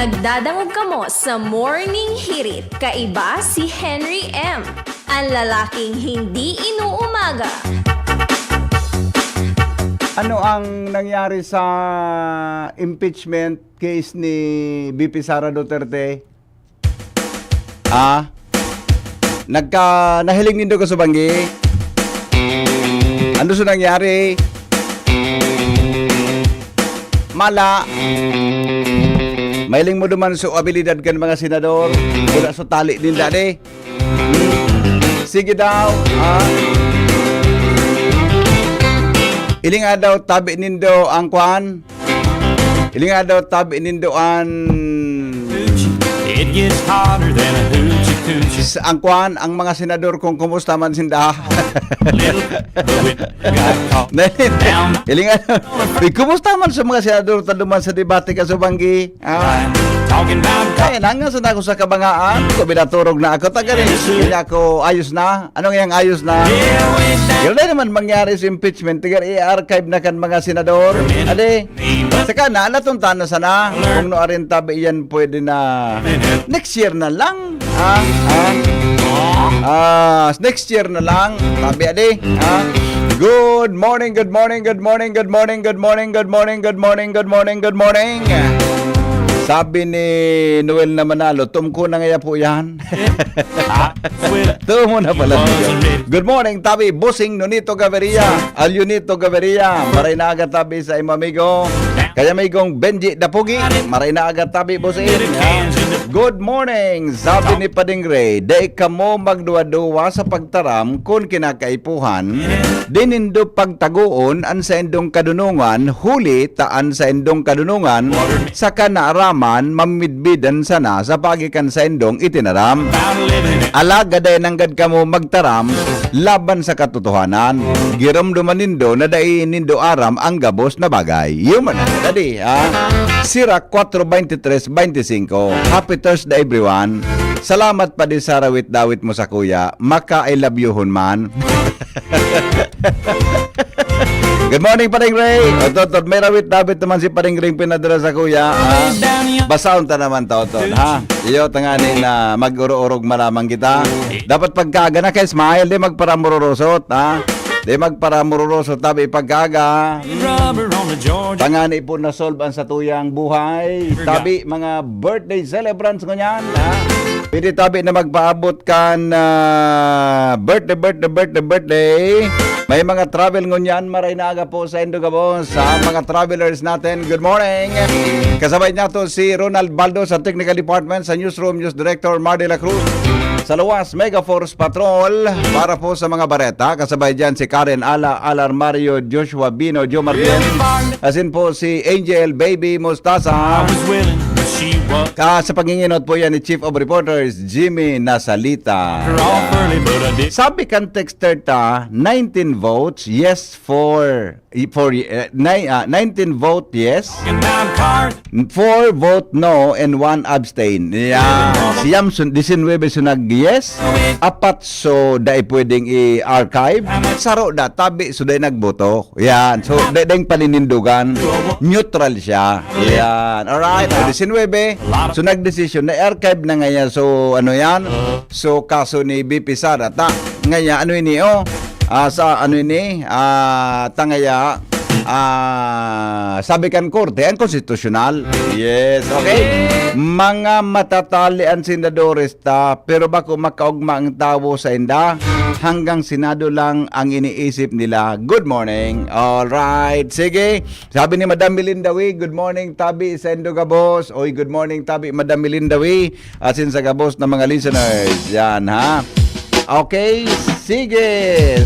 Nagdadangog kamo sa Morning Hirit. Kaiba si Henry M. Ang lalaking hindi inuumaga. Ano ang nangyari sa impeachment case ni VP Sara Duterte? Nahiling nindo ka sa banggi? Ano sa nangyari? Mala. Mailing mo duman sa abilidad kan mga senador. Wala sa tali din dati. Sige daw. Iling nga daw tabi nindo ang kwan. Iling nga daw tabi nindo It gets hotter than a hoochie coochie. ang kwan, ang mga senador kung kumusta man sinda. Iling nga daw. Kumusta man sa mga senador taduman sa debate ka sa banggi? Talking about Kaya nangan sa ako sa kabangaan. Ko binaturog na ako. Tagarin. Hindi ako ayos na. Anong yung ayos na? Yun na naman mangyari sa impeachment. Tigar i-archive na kan mga senador. Ade. Saka na, natunta na sana. Kung noarin tabi yan pwede na next year na lang. Next year na lang. Tabi ade. Good morning, good morning, good morning, good morning, good morning, good morning, good morning, good morning, good morning. Sabi ni Noel na Manalo, tumko na ngaya po yan. Tumo na pala. Good morning, tabi. Busing Nonito Gaviria. Alyunito Gaviria. Maray na agad tabi sa imamigo. Kaya may gong Benji Dapugi. Maray na agad tabi, busing. Good morning, sabi ni Pading Ray. Day ka mo magduwa-duwa sa pagtaram kung kinakaipuhan. Dinindo pagtaguon an sa indong kadunungan. Huli taan sa indong kadunungan. Sa kanaaraman, mamidbidan sana sa pagikan sa indong itinaram. Alagaday nanggad ka mo magtaram laban sa katotohanan. Giramduman nindo na dai nindo aram ang gabos na bagay. Human tadi, Sira 4:23:25. Happy Thursday everyone. Salamat pa din sa rawit-dawit mo sa kuya. Maka I love you hun man. Good morning, Pading Ray. Totod, may rawit-dawit naman si Pading Ray pinadala sa kuya. Basaon ta naman totod, ha? Iyo, tangani na mag-uro-urog malamang kita. Dapat pagkaga na kay smile, di magparamururosot, ha? Di magparamururosot, tabi pagkaga. rubber on the Georgia. Tangani po na solve ang sa tuyang buhay. Tabi, mga birthday celebrants ko niyan, ha? Pwede tabi na magpaabot kan birthday. May mga travel ngunyan, maray na aga po sa Indogabos, sa mga travelers natin. Good morning! Kasabay niya to si Ronald Baldo sa Technical Department, sa Newsroom News Director Mar de la Cruz. Sa Luwas, Mega Force Patrol, para po sa mga bareta. Kasabay dyan si Karen Ala, Alar Mario, Joshua Bino, Joe Martin. Asin po si Angel Baby Mustasa. I was willing, but she was Sa panginginot po yan ni Chief of Reporters, Jimmy Nasalita. off early, but I did. Sabi kan texter ta, 19 votes yes for 19 vote yes, Talking about cars. 4 vote no, and 1 abstain. Siyam 19 sunag yes, 4 so dai pwedeng i-archive. Saro da tabi so dai nagboto. Yan. So dai paninindugan. Neutral siya. Yan. Alright. 19 so nagdesisyon na archive na ngayon. So ano yan? So kaso ni BP Sara ta ngayon ano ini sa ano ini tangaya sabi kan korte ang konstitusyonal. Yes, okay. Mga matatali ang senadores ta, pero bako makaugma ang tawo sa inda, hanggang Senado lang ang iniisip nila. Good morning. All right. Sige. Sabi ni Madam Melindawi, good morning tabi sa Indogabos. Oy, good morning tabi Madam Melindawi. Asin sa Gabos na mga listeners. Yan ha. Okay, sige.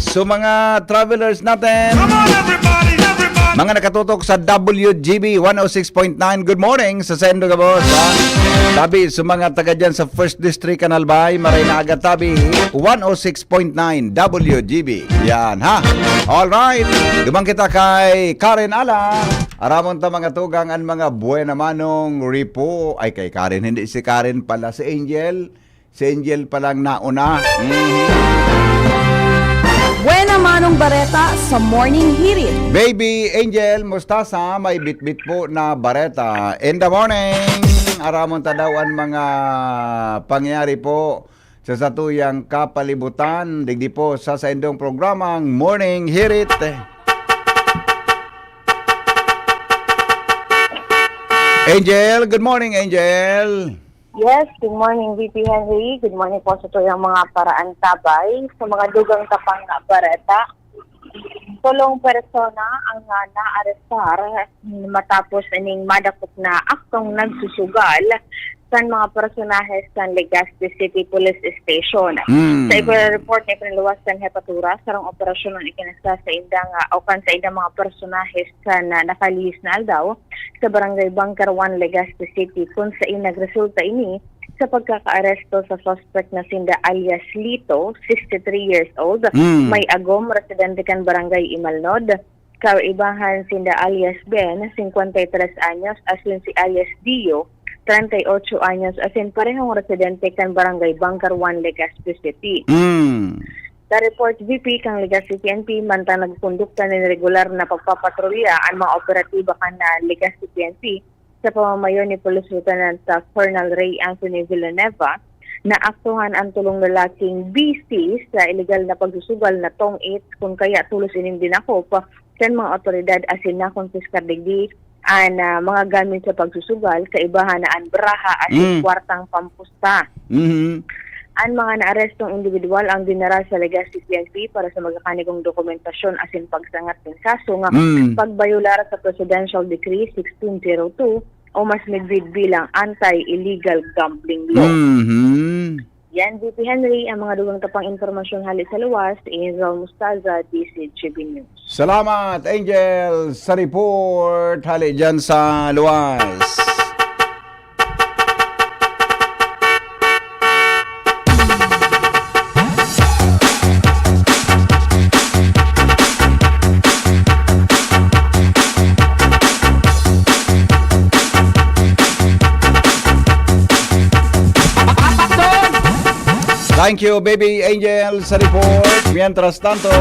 So mga travelers natin, Come on, everybody, everybody. mga nakatutok sa WGB 106.9, good morning sa Sendo Gabos. Tabi, sa mga taga dyan sa First District Canalbay, maray na agad tabi, 106.9 WGB. Yan ha. Alright, dumang kita kay Karen Ala. Aramon ta mga tugang ang mga buena manong ripo. Ay kay Karen, hindi si Karen pala, si Angel. Si Angel palang nauna. Buena Manong Bareta sa Morning Hirit. Baby Angel Mustasa, may bitbit po na bareta. In the morning, aramon tadawan mga pangyayari po sa satuyang kapalibutan. Digdi po sa indong programang Morning Hirit. Angel, good morning Angel. Yes, good morning VP Henry. Good morning po sa tuyang mga paraan tabay sa mga dugang tapang na bareta. Tulong persona ang naarestar matapos ining madakop na aktong nagsusugal sa mga personahes sa Legazpi City Police Station. Sa report ni Piniluwasan Hepatura, sarang operasyon ng ikinasa sa indang o kan sa indang mga personahes na nakalihis na daw sa Barangay Bangkar 1, Legazpi City kung sa nagresulta ini sa pagkakaaresto sa suspect na sinda alias Lito, 63 years old, may agom, residente kan Barangay Imalnod, kaibahan sinda alias Ben, 53 anyos, asin si alias Dio, 38 anyos, asin parehong residente kan Barangay Bangkar 1, Legazpi City. Sa report VP kang Legazpi PNP mantang nagkondukta ng regular na pagpapatrolya ang mga operatiba kan na Legazpi PNP sa pamamayo ni Police Lieutenant Colonel Ray Anthony Villanueva na aktuhan ang tulong lalaking BC sa illegal na pagsusugal na tong 8 kung kaya tulos ining dinakop sa mga otoridad asin na konfiskar digdi ang mga gamit sa pagsusugal kaibahan na ang braha asin kwartang pampusta. Ang mga naarestong individual ang dinara sa Legazpi PNP para sa magkakanigong dokumentasyon asin pagsangat ng kaso nga pagbayular sa Presidential Decree 1602 o mas nagvid bilang anti-illegal gambling law. Yan, VP Henry, ang mga dugang tapang informasyon halit sa luwas, Angel Mustaza, DCGB News. Salamat Angel sa report hali dyan sa luwas. Thank you, Baby Angel, sa report. Mientras tanto,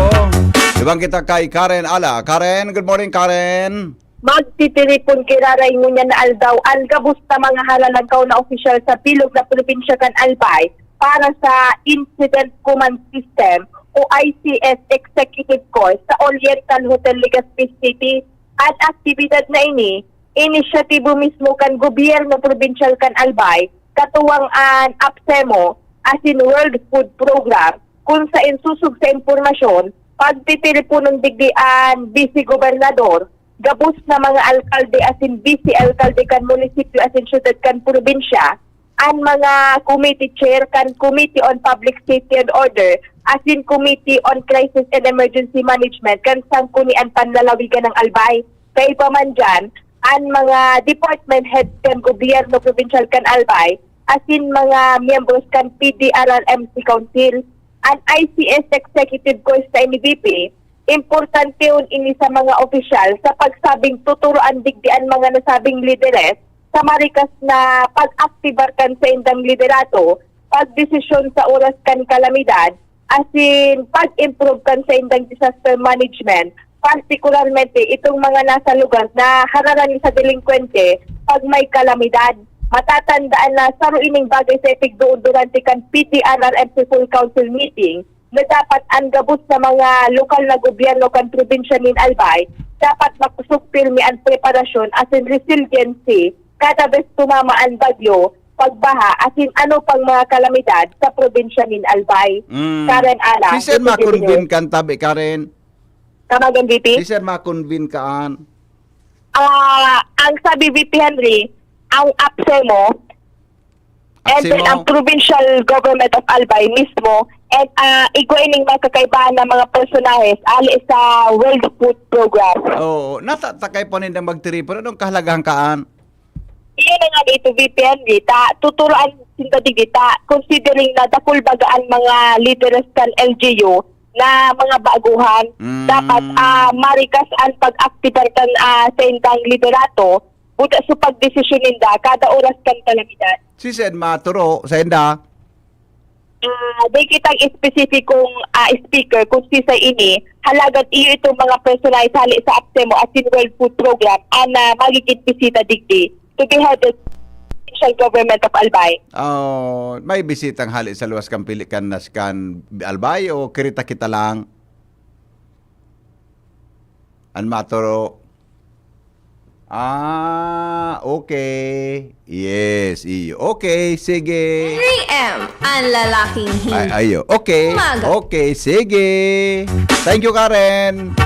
ibang kita kay Karen Ala. Karen, good morning, Karen. Magtitiripon kiraray ngunya na aldaw ang gabus na mga halalagaw na opisyal sa bilog na probinsya kan Albay para sa Incident Command System o ICS Executive Course sa Oriental Hotel Legazpi City. At aktibidad na ini, inisyatibo mismo kan gobyerno provincial kan Albay, katuwang an APSEMO, asin World Food Program, kung sa insusog sa impormasyon, pagtitilipunong digdian Vice Gobernador, gabus na mga alkalde asin Vice Alkalde kan munisipyo asin syudad kan probinsya, ang mga committee chair kan Committee on Public Safety and Order, asin Committee on Crisis and Emergency Management kan sangkunian panlalawigan ng Albay. Kaya pa man dyan, ang mga department heads kan gobyerno provincial kan Albay, asin mga miyembros kan PDRRMC Council, ang ICS Executive Course sa NBP, importante yun ini sa mga opisyal sa pagsabing tuturuan digdian mga nasabing lideres sa marikas na pag-aktibar kan sa indang liderato, pagdesisyon sa oras kan kalamidad, asin pag-improve kan sa indang disaster management, partikularmente itong mga nasa lugar na hararani sa delinkwente pag may kalamidad. Matatandaan na sa ruining bagay sa epig doon durante kan PDRRMC Full Council meeting na dapat ang gabos sa mga lokal na gobyerno kan probinsya nin Albay dapat makusupirmi ang preparasyon as in resiliency kada bes tumama ang bagyo, pagbaha asin ano pang mga kalamidad sa probinsya nin Albay. Karen Ala. Si Sir makonvin kan tabi, Karen. Kamagan VP? Si Sir makonvin kaan. Ang sabi VP Henry, ang APSEMO, and then ang provincial government of Albay mismo, and igwaining mga kakaibahan ng mga personahes ali sa World Food Program. Oo, natatakay po nindang magtiripon. Anong kahalagahan kaan? Iyan na nga dito, VP Henry, tuturuan sinta digita, considering na dakul bagaan mga leaders kan LGU na mga baguhan, dapat marikas ang pag-aktibar kan sa indang liderato, buta sa pagdesisyon ninda kada oras kan kalamidad. Si Sir maturo sa inda. di kitang specificong speaker kung sisa ini halagat iyo itong mga personalized hali sa APSEMO at in World Food Program ana magiging bisita digdi to be held at official government of Albay. Oh, may bisitang hali sa luwas kang pilikan nas kan Albay o kirita kita lang? An matoro. Okay. Yes, iyo. Okay, sige. Henry M. Ang lalaking hindi Ayo. Okay. Umaga. Okay, sige. Thank you, Karen.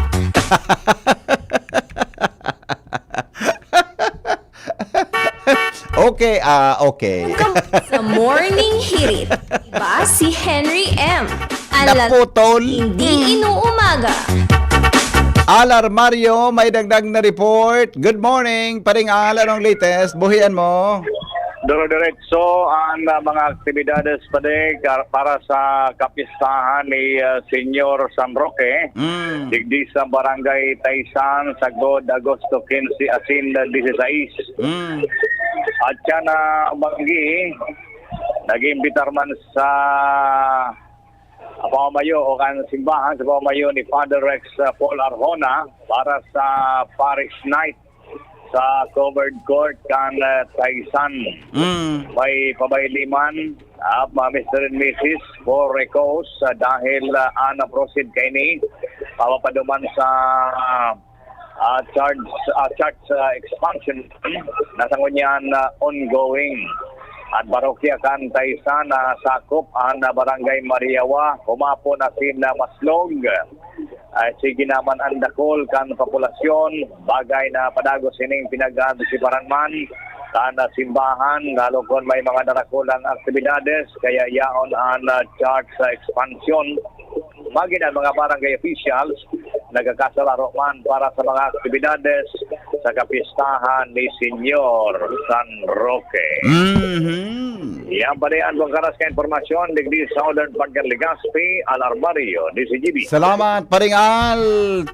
Okay, okay. sa Morning Hirit. Diba si Henry M. Ang Naputol. hindi inuumaga. Alarmario, may dagdag na report. Good morning. Paring Alar ang latest. Buhian mo. Diretso ang mga aktibidades para sa kapistahan ni Senyor San Roque. Digdi sa Barangay Taysan, Sagod, Agosto 15, Asin 16. At yan na umanggi, nag-imbitar man sa pamamayo o kan simbahan sa pamamayo ni Father Rex Paul Arjona para sa parish night sa covered court kan Taysan. May pabayliman Mr. and Mrs. for recos dahil ana proceed kay ni papapaduman sa church expansion na sangunyan ongoing. At barokya kan Taysan na sakop ang Barangay Mariawa, humapo na sila Maslog. Sige naman ang dakol kan populasyon, bagay na padagos sining pinag-antisiparan man, kan simbahan, lalo kung may mga narakulang aktibidades, kaya yaon ang church expansion. Maging ang mga barangay officials, nagkakasalaro man para sa mga aktibidades sa kapistahan ni Senyor San Roque. Yan pa rin ang karas ka informasyon digdi Southern Pagkan Legazpi, Alarmario, DCGB. Salamat, Paring Al.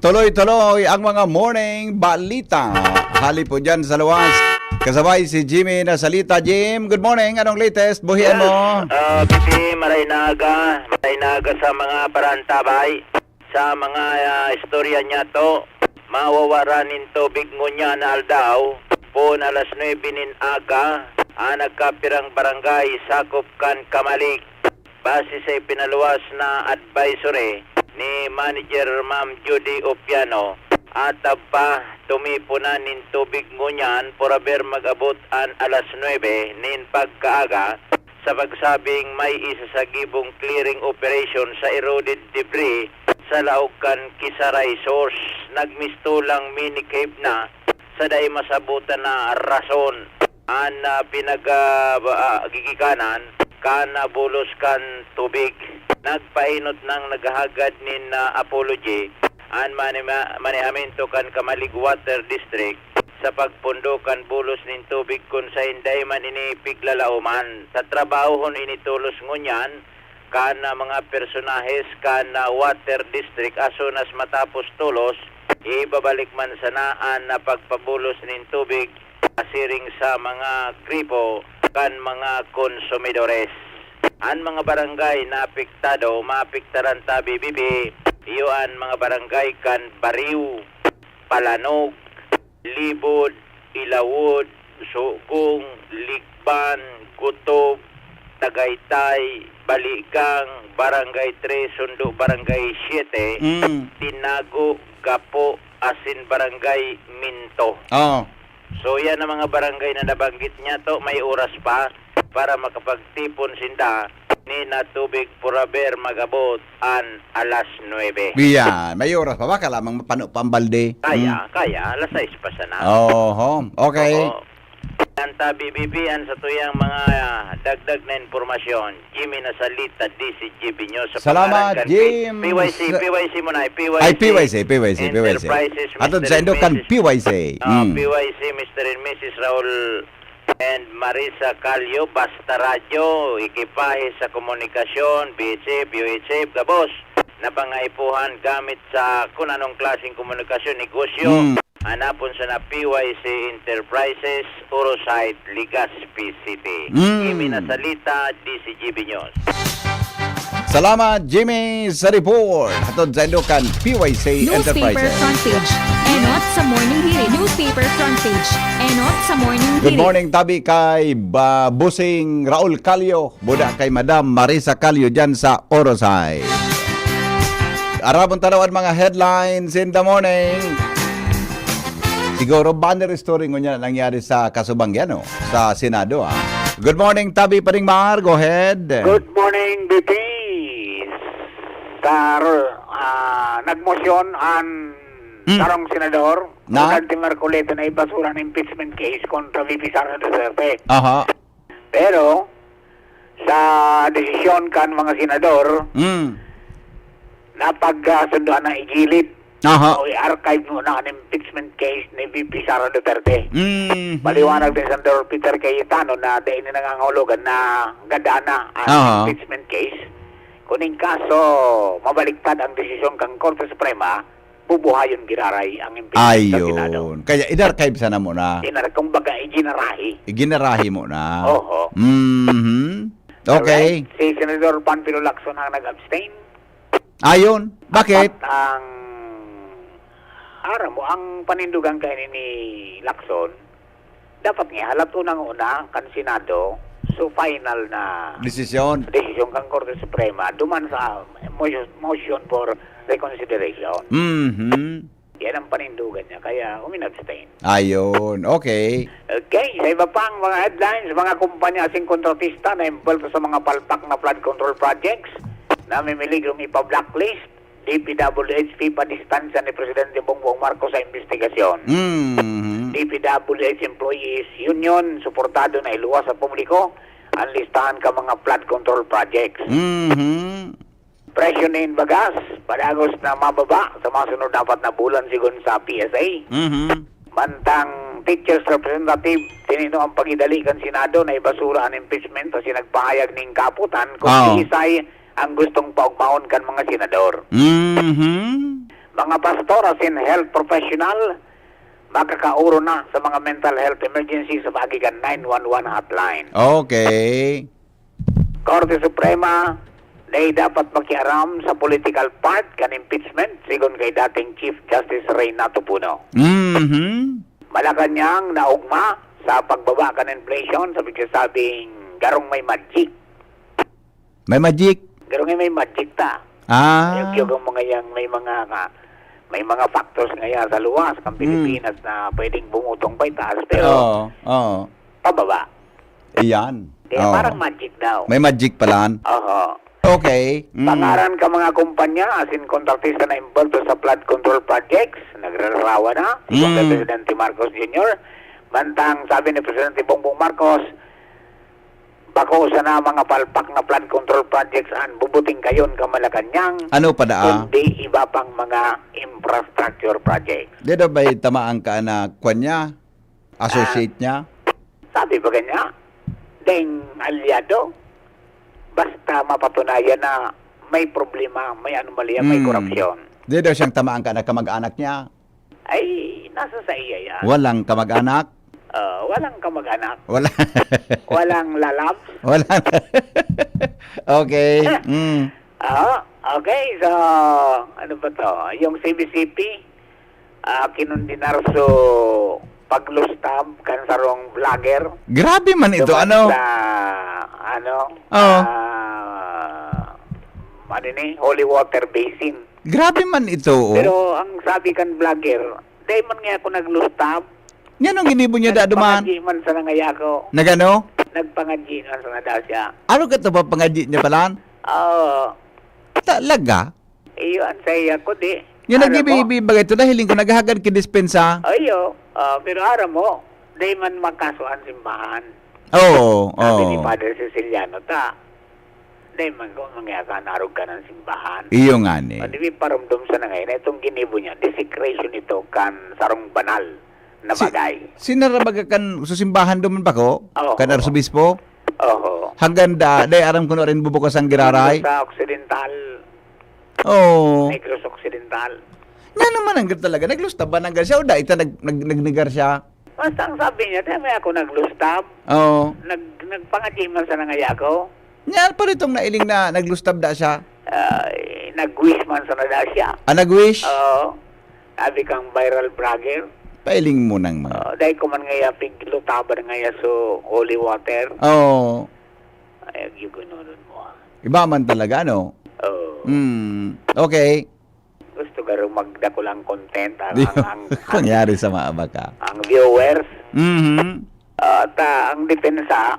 Tuloy-tuloy ang mga morning balita. Hali po dyan sa luwas. Kasabay si Jimmy na salita. Jim, good morning. Anong latest? Buhian mo. Pipi, maraynaga sa mga parantabay. Sa mga istorya niya to, mawawaranin tubig ngunya na aldaw. Pon alas 9 nin aga, nagkapirang barangay sakop kan Kamalik. Base sa pinaluwas na advisory ni Manager Ma'am Judy Opiano, atap pa tumipunan nin tubig ngunyan poraber mag-abot an alas 9 nin pagkaaga sa pagsabing may isa sa gibong clearing operation sa eroded debris sa Laukan Kisaray source. Nagmistulang mini-cave na sa day masabutan na rason an pinag-gigikanan kan bulos kan tubig. Nagpainot ng naghahagad nin apology an manihamento kan Kamalig Water District sa pagpundukan bulos nin tubig kun sa hinday man ini piglalauman. Sa trabahon initulos ngunyan kan mga personahes kan Water District asunas matapos tulos, ibabalik man sanaan na pagpabulos nin tubig asiring sa mga kripo kan mga konsumidores. Ang mga barangay na apektado, maapektaran ta BBB, iyo ang mga barangay kan Bariw, Palanog, Libod, Ilawod, Sugong, Ligban, Gutob, Tagaytay, Balikang, Barangay 3, Sundo, Barangay 7, Tinago, Gapo, Asin, Barangay Minto. Oh. So yan ang mga barangay na nabanggit niya to, may oras pa para makapagtipon sinda ni na tubig puraber magabot an alas 9. Yan, may oras pa ba? Kalamang mapano pambalde. Kaya, alas 6 pa sana. Okay. Oo. Anta BBB an sa tuyang mga dagdag na informasyon. Jimmy na salita DCGB News sa Salamat, pangalan kan Jim. PYC muna. PYC. Enterprises, Atod Mr. sa and Indokan, Mrs. PYC. PYC, Mr. and Mrs. Raul and Marisa Calio, Basta Radio, ekipahe sa komunikasyon, BHF, UHF, Gabos, na pangaipuhan gamit sa kung anong klaseng komunikasyon, negosyo, hanapon sa na PYC Enterprises, Orosite, Legazpi City. Kimi na salita, DCGB News. Salamat, Jimmy, sa report. Hatod sa Ilocan, PYC Newspaper Enterprises. front page. Enot sa morning hirit. Newspaper front page. Enot sa morning hirit. Good morning, tabi kay Busing Raul Calio. Buda kay Madam Marisa Calio dyan sa Orosay. Arabon tanawan mga headlines in the morning. Siguro banner story nyo nangyari sa Kasubangyan, sa Senado. Good morning, Tabi Paningmar. Go ahead. Good morning, BP. Nagmosyon ang sarong senador Na? Presidente Marcoleta na ibasura ng impeachment case kontra VP Sara Duterte. Aha. Pero sa desisyon kan mga senador, napagsunduan na igilid Aha. o i-archive muna ang impeachment case ni VP Sara Duterte. Mm. Maliwanag din Senator Peter Cayetano na dahil na nangangahulugan na ganda na ang Aha. impeachment case. Kuning kaso, mabaliktad ang desisyon kang Korte Suprema, bubuhayon giraray ang impeachment sa Senado. Ayun. Kaya in-archive sana mo na. Kumbaga, iginarahi. Iginarahi mo na. Oho. Mhm. Okay. Alright? Si Senator Panfilo Lacson ang nag-abstain. Ayun. Bakit? At ang aram mo, ang panindugan kayo ni Lacson, dapat nga halat unang-una kan Senado, so final na Desisyon. desisyon kang Korte Suprema, duman sa motion for reconsideration. Mhm. Yan ang panindugan niya, kaya uminabstain. Ayun. Okay. Okay, sa iba pang mga headlines, mga kumpanya asing kontratista na involved sa mga palpak na flood control projects na mimiligong ipa-blacklist, DPWH pa-distansya ni Presidente Bongbong Marcos sa investigasyon. Mhm. DPWH Employees Union, suportado na iluwas sa publiko ang listahan ka mga flood control projects. Mhm. Presyo ni bagas, padagos na mababa sa mga sunod dapat na bulan sigon sa PSA. Mhm. Mantang teachers representative, tinino ang pagidalikan Senado na ibasura ang impeachment kasi nagpahayag ning kaputan kung Oh. isay ang gustong paugmaon kan mga senador. Mhm. Mga pastor as in health professional, makakauro na sa mga mental health emergency sa pagigan 911 hotline. Okay. Korte Suprema, na dapat makiaram sa political part kan impeachment sigon kay dating Chief Justice Reynato Puno. Mhm. Malacanang naugma sa pagbaba kan inflation sa sabing garong may magic. May magic. Garong may magic ta. Ah. Yung mga yang may mga factors ngayon sa luwas ng Pilipinas na pwedeng bumutong pa itaas pero Oo. Oo. pababa. Iyan. Kaya Oo. parang magic daw. May magic pala. Oho. Okay. Pangaran ka mga kumpanya as in kontratista na involved sa flood control projects, nagrarawa na si Presidente Marcos Jr. Mantang sabi ni Presidente Bongbong Marcos, bako sa na mga palpak na flood control projects an bubuting kayon ka Malacanang, Ano pa daa? kundi iba pang mga infrastructure projects. Di daw ba'y tamaan ka na kwan niya? Associate niya? Sabi ba kanya, ding aliado, basta mapatunayan na may problema, may anomalya, may korupsyon. Di daw siyang tamaan ka na kamag-anak niya? Ay, nasa sa iya yan. Walang kamag-anak? Walang kamag-anak, Wala. walang lalab. Wala. Okay. Okay, so, ano ba to? Yung CBCP, kinundinar so paglustab kan sarong vlogger. Grabe man ito. Duman Ano? Sa, Oo. Holy Water Basin. Grabe man ito. Pero ang sabi kan vlogger, day man nga ako naglustab. Yan ang ginibo niya da duman. Nagpangadji man sa nangaya ko. Nagano? Nagpangadji man sa nadaw siya. Ano ka ito ba pangadji niya pala? Oo. Talaga? Iyo, ang saya ko di. Yan ang Aram mo? ibibigay ito dahil ko naghahagad kidispensa. Ayo, pero aram mo, day man magkasuan simbahan. Oo. Sabi ni Oo. Father Ceciliano ta. Day man kung mangyaka narog ka ng simbahan. Iyo nga ni. O di parumdum sa na ngayon, itong ginibo niya, desecration ito kan sarong banal na bagay. Sinarabaga kan susimbahan duman ba ko? Oo. Kan arsobispo? Oho. Hanggang da, day aram ko na rin bubukas ang giraray. Sa Occidental, Oo. Negros Occidental. Nga naman ang talaga. Naglustab ba ng siya o da ita nagnegar siya? Basta ang sabi niya, may ako naglustab, Oo. nagpangadji man sa nangaya ko. Nya pa ritong nailing na naglustab da siya. Nag-wish man sa na siya. Nag-wish? Oo. Sabi kang viral vlogger. Pailing mo ng mga. Dahil ko man ngaya piglutaban ngaya so holy water. Oo. Ay, yung gano'n mo. Iba man talaga, no? Oo. Okay. Gusto ka rin magdakulang content Di nangyari sa mga baka. ang viewers. Mhm. At ang depensa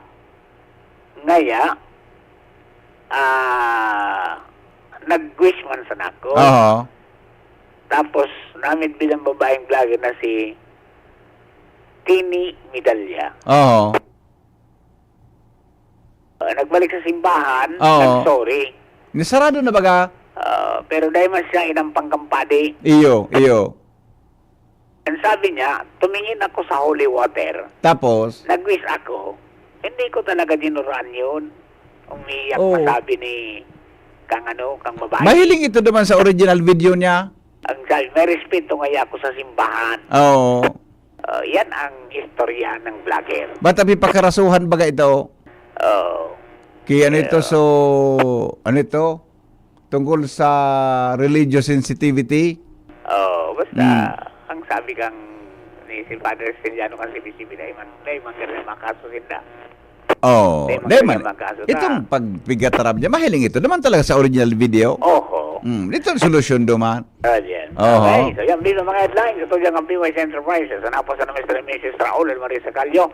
ngaya nag-wish man sa nako. Oo. Tapos namin bilang babaeng vlogger na si Tini Medalya. Oo. Nagbalik sa simbahan, Oo. nag-sorry. Nisarado na baga? Pero dahil man siya inang pangkampadi, Iyo. ang sabi niya, tumingin ako sa holy water. Tapos? Nag-wish ako. Hindi ko talaga dinuraan yun. Umiyak Oo. masabi ni kang babae. Mahiling ito naman sa original video niya. Ang sabi, may respeto ngaya ako sa simbahan. Oo. Yan ang istorya ng vlogger. Batabi pakarasuhan baga ito? Kaya ano ito ano ito? Tungkol sa religious sensitivity? Basta, ang sabi kang ni si Father Steliano kasi BCB na man kaya makasusin na. Oh, Hindi, man. magkakaso na. Itong pagbigatarab niya, mahiling ito naman talaga sa original video. Oho. Ito ang solusyon duman. Yan. Oho. Okay, so yan dito mga headlines. Ito dyan ang PYS Enterprises. Ang apo sa na Mr. and Mrs. Raul and Marisa Calio.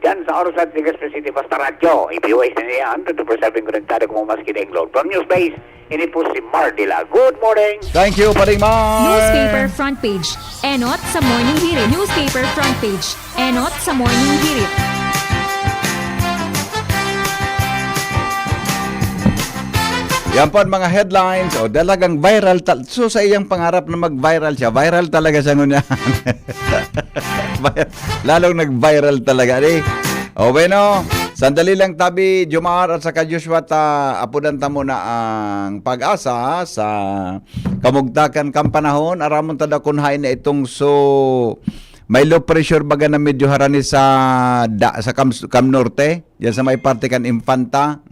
Diyan sa Oros at Legazpi City, Basta Radyo. IPYS na niya. 100% konektado kung maski denglog. From Newspace, ini po si Mardila. Good morning. Thank you, Paring Man. Newspaper front page. Enot sa morning hirit. Newspaper front page. Enot sa morning hirit. Yan po ang mga headlines. O, dalagang viral. So, sa iyang pangarap na mag-viral siya, viral talaga siya ngunyan. Lalong nag-viral talaga. O, bueno, sandali lang tabi, Jumar at saka Joshua, apudan ta muna ang pag-asa sa kamugtakan kampanahon. Aramon tada kunhain na itong may low pressure baga na medyo harani sa Cam Norte. Yan sa may parte kan Infanta.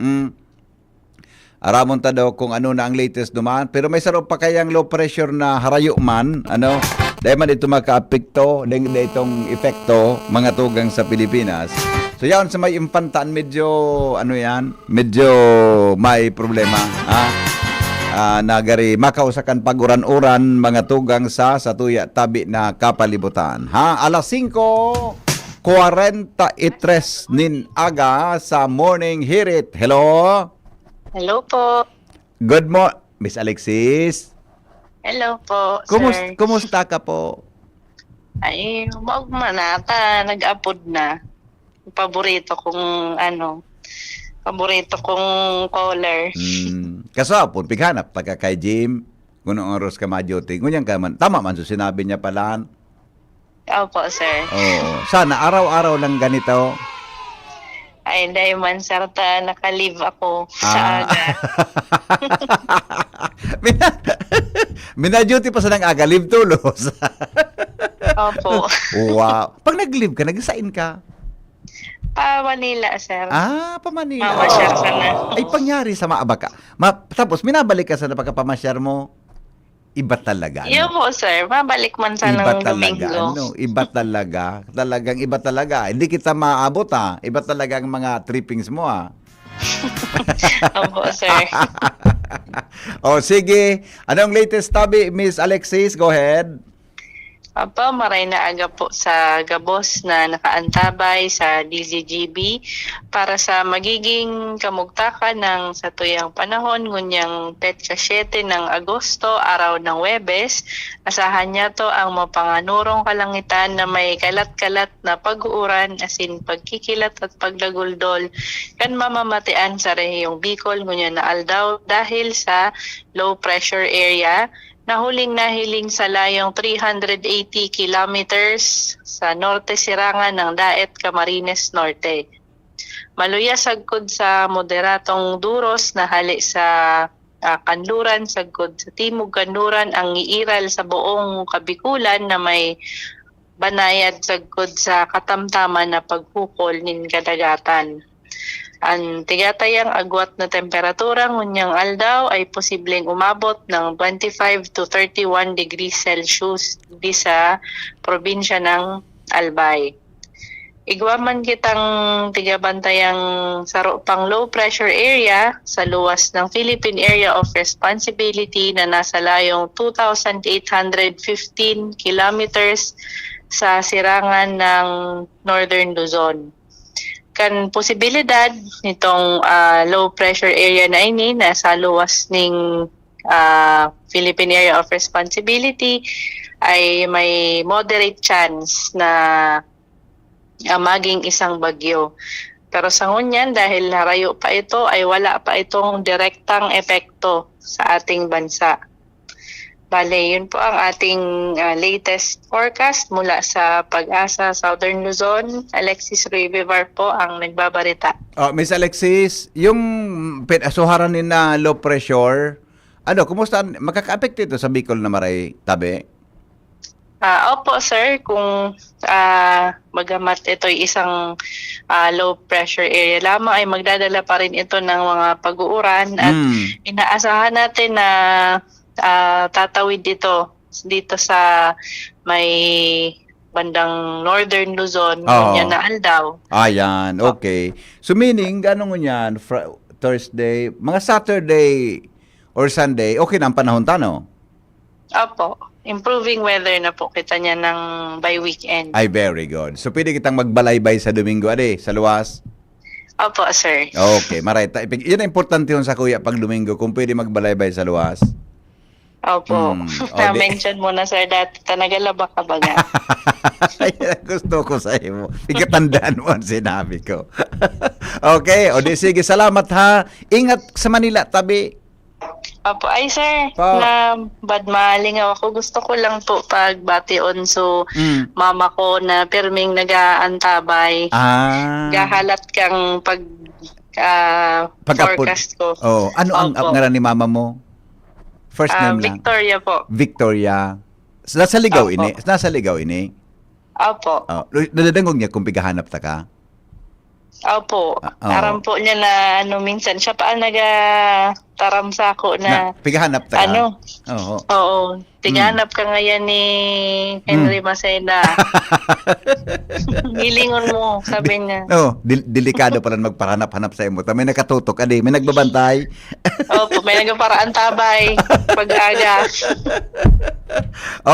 Aramon ta daw kung ano na ang latest duman. Pero may sarap pa kayang low pressure na harayo man. Dahil man ito maka-apekto. Dahil itong epekto, mga tugang sa Pilipinas. So yan sa may Infantaan, medyo, medyo may problema. Nagari makausakan paguran-uran mga tugang sa tuya tabi na kapalibutan. Alas 5:43 nin aga sa Morning Hirit. Hello? Hello po. Good morning, Miss Alexis. Hello po, sir. Kumusta ka po? Ay, wag manata, nag-upload na. Paborito kong caller. Kasapon, pighanap pagka kay Jim. Gunong oras ka ma-duty. Ngunyan ka man. Tama man so sinabi niya pala. Opo, sir. Oo. Sana araw-araw lang ganito. Ay, dahil man, sir, naka-leave ako sa aga. Mina-duty pa sa nang aga, leave tulos. Opo. Wow. Pag nag-leave ka, nag-sign ka? Pa Manila, sir. Pa Manila. Mamasyar ka na. Ay, pangyari sa maaba ka. Tapos, minabalik ka sa pagkapamasyar mo. Iba talaga. Yun po, sir. Mabalik man sa Iba ng talaga. Domingo. Iba talaga. Talagang iba talaga. Hindi kita maabot Iba talaga ang mga trippings mo Opo, sir. Sige. Anong latest tabi, Miss Alexis? Go ahead. Opo, maray na aga po sa Gabos na nakaantabay sa DZGB para sa magiging kamugtakan ng satuyang panahon ngunyang petsa 7 ng Agosto, araw ng Webes. Asahan niya to ang mapanganurong kalangitan na may kalat-kalat na pag-uuran asin pagkikilat at pagdaguldol kan mamamatian sa rehiyong Bicol ngunya na aldaw dahil sa low pressure area na nahiling sa layong 380 kilometers sa norte sirangan ng Daet, Camarines Norte. Maluya sagkod sa moderatong duros na hali sa kanluran, sagkod sa timog kanluran ang iiral sa buong Kabikulan na may banayad sagkod sa katamtaman na paghukol nin kadagatan. Ang tigatayang agwat na temperatura ngunyang aldaw ay posibleng umabot ng 25 to 31 degrees Celsius di sa probinsya ng Albay. Igwaman kitang tigabantayang saro pang low pressure area sa luwas ng Philippine Area of Responsibility na nasa layong 2,815 kilometers sa sirangan ng Northern Luzon. Kan posibilidad nitong low pressure area na ini nasa luwas ng Philippine Area of Responsibility ay may moderate chance na maging isang bagyo. Pero sa ngunyan, dahil harayo pa ito, ay wala pa itong direktang epekto sa ating bansa. Bale, yun po ang ating latest forecast mula sa Pag-asa Southern Luzon. Alexis Ruivivar po ang nagbabarita. Miss Alexis, yung suharan ni na low pressure, kumusta? Makaka-affect ito sa Bicol na Maray, Tabi? Opo sir, kung bagamat ito'y isang low pressure area lamang ay magdadala pa rin ito ng mga pag-uuran at inaasahan natin na tatawid dito sa may bandang Northern Luzon, yan na aldaw. Ayan, okay. So meaning, gano'n yan, Thursday, mga Saturday or Sunday, okay na ang panahon tano? Opo. Improving weather na po kita niya ng by weekend. Ay, very good. So, pwede kitang magbalaybay sa Domingo, sa luwas? Opo, sir. Okay, maray. Yan ang importante yun sa kuya pag Domingo, kung pwede magbalaybay sa luwas. Opo. Na-mention mo na, sir, dati tanagalaba ka baga. Yan ang gusto ko sa iyo. Ikatandaan mo ang sinabi ko. Okay, sige, salamat ha. Ingat sa Manila, Tabi. Opo, ay sir, na badmalingaw ako. Gusto ko lang po pagbation so mama ko na pirming nag-aantabay. Gahalat kang forecast ko. Ano ang ngaran ni mama mo? First name lang. Victoria po. Victoria. Nasa Ligaw ini? Nasa Ligaw ini? Opo. Nadadangog niya kung pigahanap ta ka? Opo. Taram po niya na minsan siya pa taram sa ako na pigahanap ta ka? Oo. Pigahanap ka ngayon ni Henry Maceda. Hilingon mo, sabi niya. Delikado pala magpahanap-hanap sa imo. May nakatutok, may nagbabantay. Opo, may nagparaan tabay pag-aga.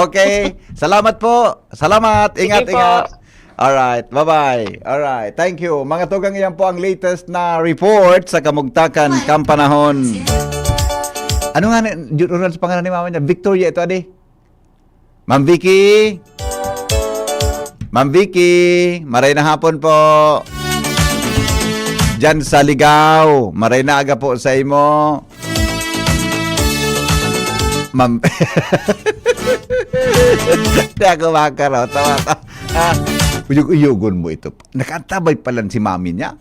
Okay. Salamat po. Salamat. Ingat, Sige ingat. po. Alright, bye-bye. Alright, thank you. Mga tugang, iyan po ang latest na report sa Kamugtakan, Kampanahon. Ano nga, jururan sa pangalan ni mama niya? Victoria ito, Ma'am Vicky. Ma'am Vicky, maray na hapon po. Diyan sa Ligaw, maray na aga po sa imo. Ma'am. Di ako makaraw. Tawa. Uyog-uyogon mo ito. Nakaantabay pala si mami niya.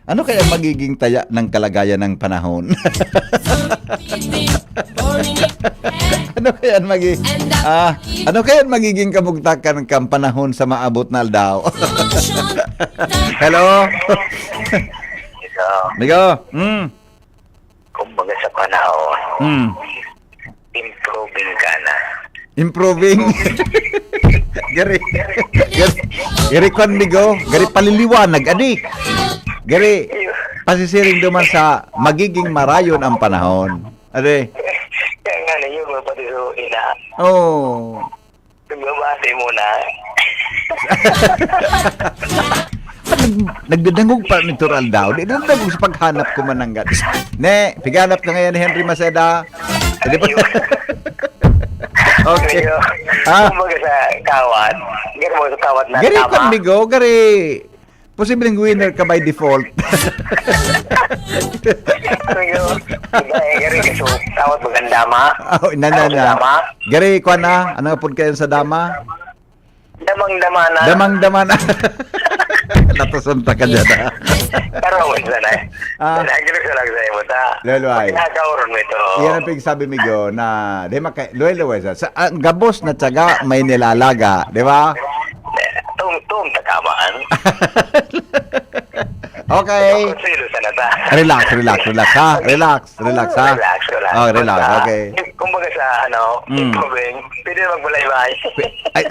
Ano kaya magiging taya ng kalagayan ng panahon? Ano kaya magiging kamugtakan ng panahon sa maabot na aldaw? Hello? Migo? Kumbaga sa panahon, improving ka na. Improving. Gari kwan Migo, gari paliliwanag Gari pasisiring duman sa magiging marayon ang panahon. Kaya nga na yung mapatisuin na. Nagbabati mo na. Nagdadangog pa natural daw. Di nagdadangog sa paghanap ko mananggat. Piganap ka ngayon ni Henry Maceda. Okay. Kumbaga sa kawat. Gari mo sa kawat na Gari tama. kwan Migo, gari. Posibleng winner ka by default. Gari kaso kawat magandama. Gari kwan na. Ano nga po kayo sa dama? Damang-dama na. Damang-dama na. Natusunta ka dyan, Pero wala na. Nagkiro sa lang sa imo ta. Luluay. Pinagkauron mo ito. Yan ang pigsabi Migo na di luway sa ang gabos na tiyaga may nilalaga, di ba? Tum takamaan. Okay. Seryosan na ta. Relax ha. Relax ha. Relax. Oh, relax. Basta, Okay. Kumbaga sa, improving, pwede na magbalay-balay. Ay.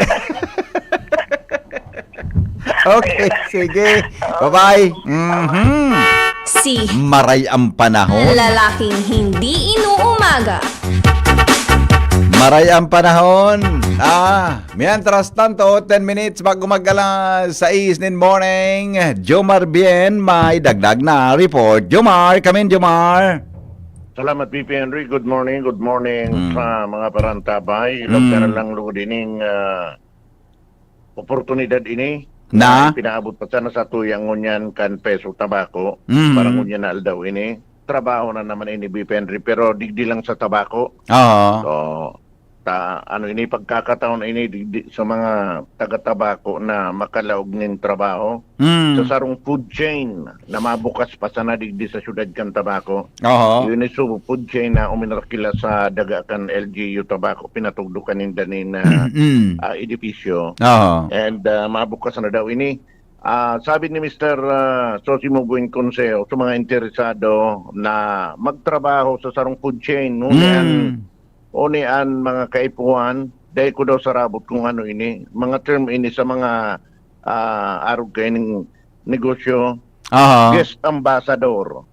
Okay, sige. Bye-bye. Si Maray ang panahon. lalaking hindi inuumaga. Maray ang panahon. Mientras tanto, 10 minutes bago mag-alas 6 in morning. Jomar Bien, may dagdag na report. Jomar, come in, Jomar. Salamat, PP Henry. Good morning sa mga parantabay. Ilang lang lugod ining oportunidad ini. Na? Pinaabot pa sana sa tuyang ngunyan kan peso tabako. Parang ngunyan na aldaw ini. Trabaho na naman ini, PP Henry. Pero digdi lang sa tabako. Oo. So, ini pagkakataon ini sa mga taga-tabako na makalaog ng trabaho sa sarong food chain na mabukas pa sana digdi sa syudad kan tabako. Oo. Yun iso food chain na uminarkila sa daga kan LGU tabako pinatugdukan ng danin na edipisyo. Oo. And mabukas na daw ini. Sabi ni Mr. Sosimo Buin Consejo sa mga interesado na magtrabaho sa sarong food chain Unian mga kaipuan, dahil ko daw sarabot kung ano ini. Mga term ini sa mga arog kayo ng negosyo. Guest ambassador.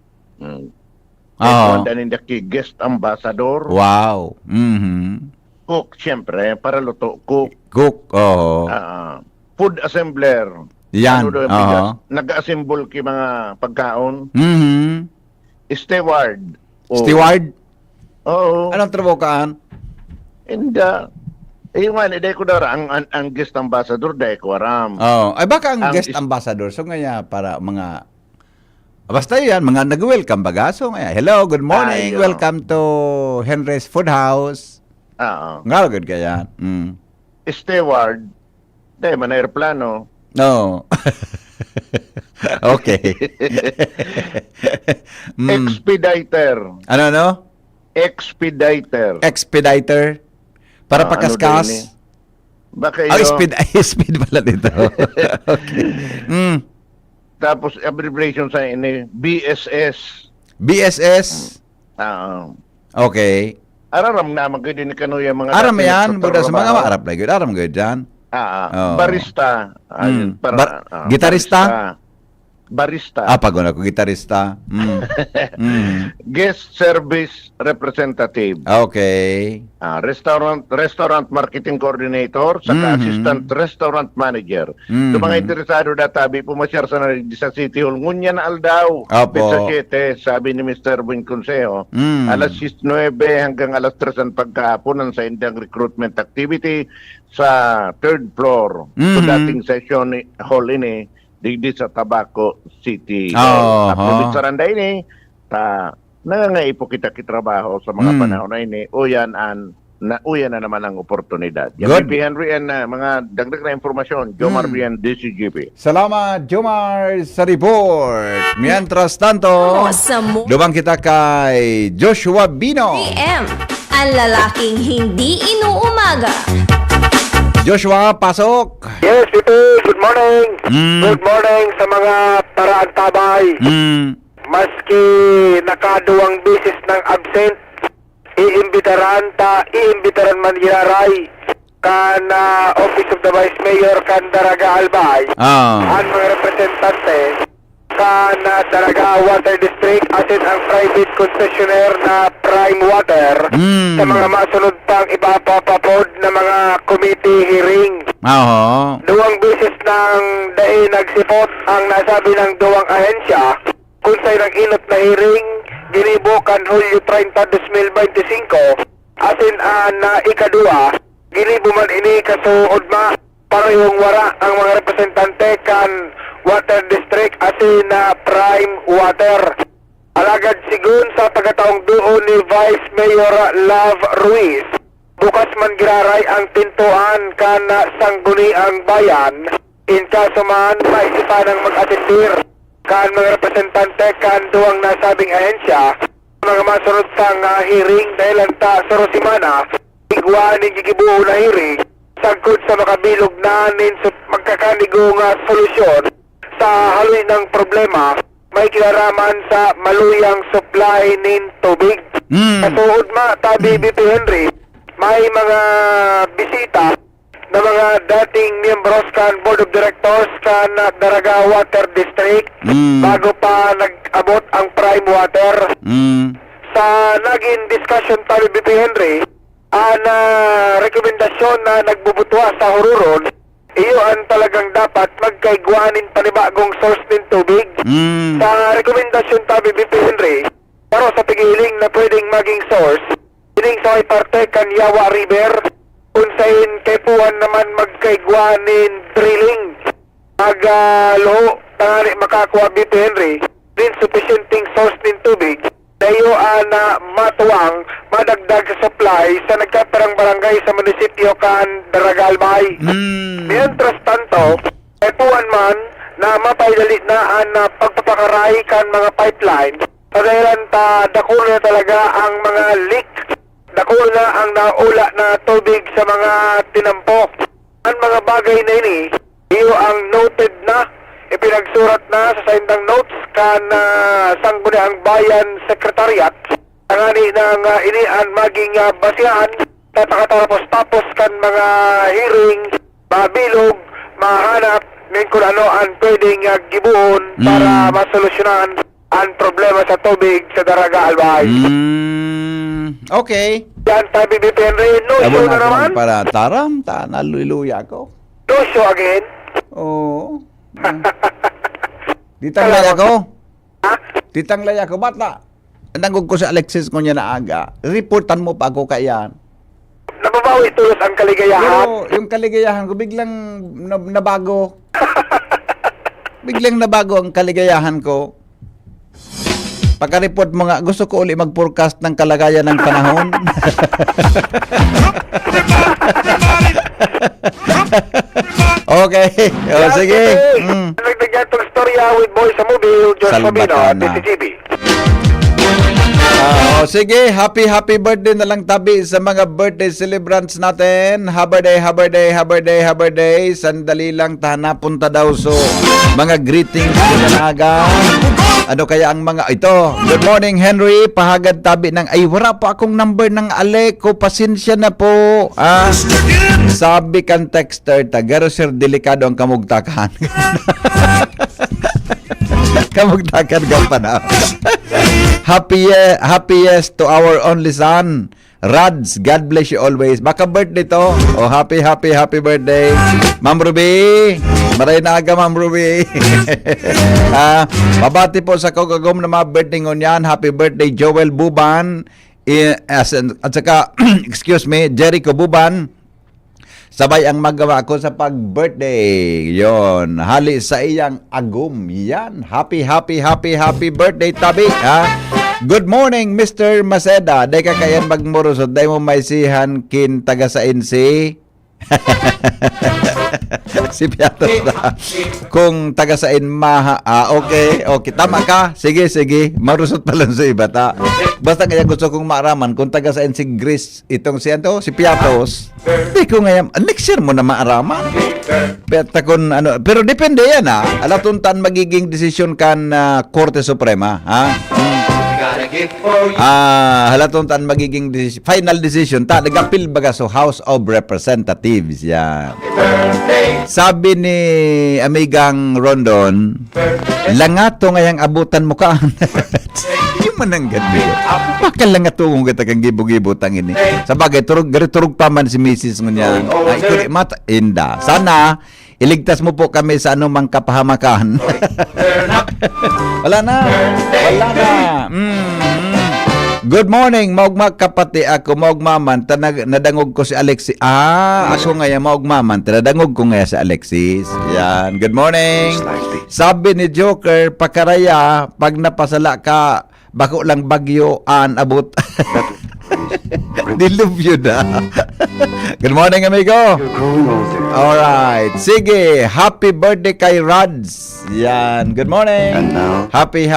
Guest ambassador. Wow. Cook, siyempre, para luto. Cook. Oo. Food assembler. Yan. Nag-assemble ki mga pagkaon. Steward. Steward? Oo. Anong trabaho kaan? And, yung dahil ko daw ang guest ambassador, dahil ko aram. Ay baka ang guest ambassador, so ngaya para mga, basta yan, mga nag-welcome baga. So ngaya, hello, good morning, welcome to Henry's Food House. Nga, good kaya. Steward, dahil man aeroplano. No. Okay. Expediter. Ano? Expediter. Para pakaskas. Baka speed pala dito. Okay. Tapos abbreviation sa ini BSS. BSS? Okay. Araram na magkaya din kanuya mga Aram yan, buda sa mga maarap na good. Aram good yan. Barista. Gitarista? Barista. Pag ko gitarista. Guest service representative. Okay. Restaurant marketing coordinator, saka assistant restaurant manager. So mga interesado databi, pumasyar sa City Hall. Ngunya na aldaw. Sa 7, sabi ni Mr. Buin Consejo. Alas 9 hanggang alas 3 ang pagkahaponan sa indang recruitment activity sa 3rd floor. So dating session hall ini, digdi sa Tabaco City. Province Saranda ini, nangangaipo kita kitrabaho sa mga panahon na ini, uyan na naman ang oportunidad. Yan, BP Henry, and mga dagdag na informasyon, Jomar Bien, DCGP. Salamat, Jomar, sa report. Mientras tanto, lubang kita kay Joshua Bino. PM, ang lalaking hindi inuumaga. Joshua, pasok. Yes, ito. Good morning. Good morning sa mga paraantabay. Maski nakaduwang bisis ng absent, iimbitaran man ginaray kan Office of the Vice Mayor kan Daraga Albay. Ang mga representante kan Daraga Water District asin ang private concessionaire na Prime Water sa mga masunod pang ipapapapod na mga committee hearing. Duwang beses ng dahil nagsipot ang nasabi ng duwang ahensya kung sa'y nag-inot na hearing ginibo kan Hulyo 30, 2025 asin na ikadua ginibo man ini kasuod ma parehong wara ang mga representante kan Water District asin na Prime Water. Alagad sigun sa pagkataong duo ni Vice Mayor Love Ruiz, bukas man giraray ang pintuan kan sangguniang bayan in kaso man maisipan ang mag-atendir kan mga representante kan duwang nasabing ahensya mga masunod pang hearing dahil ang ta sa Rosimana igwa ni gigibuo na hearing sagkod sa makabilog nanin sa magkakaligong solusyon sa haloy ng problema, may kinaraman sa maluyang supply nin tubig. Kasuod tabi BP Henry, may mga bisita na mga dating miyembros kan Board of Directors kan Daraga Water District bago pa nag-abot ang prime water. Sa naging discussion tabi BP Henry, ang rekomendasyon na nagbubutwa sa Hururon, iyo ang talagang dapat magkaigwanin panibagong source ng tubig. Sa rekomendasyon tabi BP Henry, pero sa pigiling na pwedeng maging source, piling sa may parte kan Yawa River, unsain kay puwan naman magkaigwanin drilling. Magluho, tangani makakuha BP Henry, din sufficienting source ng tubig, dayo na matuwang madagdag sa supply sa nagkatarang barangay sa munisipyo kan Daragalbay. Mientras tanto, ay puwan man na mapaidali na ang pagpapakaray kan mga pipeline, padayalan ta dako na talaga ang mga leak, dako na ang naula na tubig sa mga tinampok. Ang mga bagay na ini, iyo ang noted na, ipinagsurat na sa saindang notes kan Sangguniang Bayan Secretariat. Tangani ng inian maging basihan sa pakatapos-tapos kan mga hearing, mabilog, mahanap ng kung ano ang pwedeng gibuon para masolusyonan ang problema sa tubig sa Daraga Albay. Okay. Yan tabi BP Henry, no show na naman. Para taram, naluluya ko. No show again. Oo. Titanglay ako. Titanglay ako. Bata. Nangog ko sa Alexis ko niya na aga. Reportan mo pa ako kayan. Nababawi tulos ang kaligayahan. Pero yung kaligayahan ko biglang nabago. Biglang nabago ang kaligayahan ko. Pagka-report mo nga, gusto ko uli mag-forecast ng kalagayan ng panahon. Okay. O, sige. Nagdagyan itong storya with boy sa mobile, George Fabino at TCGB. Sige, happy birthday na lang tabi sa mga birthday celebrants natin. Happy birthday. Sandali lang tahana punta daw so mga greetings kinanaga. Ano kaya ang mga ito? Good morning Henry, pahagad tabi ng ay wala pa akong number ng Aleko, pasensya na po. Sabi kan texter tagaro sir delikado ang kamugtakan. Kamugtakan ka pa na. Happiest to our only son, Rads. God bless you always. Baka birthday to. Oh, happy birthday. Ma'am Ruby. Maray na aga, Ma'am Ruby. Mabati po sa kagagom na mga birthday ngunyan. Happy birthday, Joel Buban. At saka, excuse me, Jericho Buban. Sabay ang magawa ko sa pag-birthday. Yon, hali sa iyang agum. Yan, happy birthday tabi. Good morning, Mr. Maceda. Day ka kayan magmurusot. Day mo may sihan kin taga sa NC. Si Piatos na. Kung taga sa Inmaha. Okay. Tama ka. Sige. Marusot pa lang sa iba ta. Basta kaya gusto kong maaraman kung taga sa NC Greece itong si Piatos. Di ko ngayon. Next year mo na maaraman. Pero depende yan alatuntan magiging desisyon kan Korte Suprema. Halatuntan magiging final decision ta nag-appeal baga so House of Representatives yan. Sabi ni Amigang Rondon, langato ngayang abutan mo ka. Yung manang ganda. Bakal langato kung kita kang gibog-gibutang ini. Sa bagay turog pa man si Mrs. ngunyan. Ito mata inda. Sana iligtas mo po kami sa anumang kapahamakan. Wala na. Good morning, maugma kapati ako, maugmaman, nadangog ko si Alexis. Ako ngayon, maugmaman, nadangog ko ngayon si Alexis. Yan, good morning. Sabi ni Joker, pakaraya, pag napasala ka, bako lang bagyo, abot. Dilubyo na. Good morning, amigo. Alright. Sige, happy birthday kay Rods. Yan. Good morning. Happy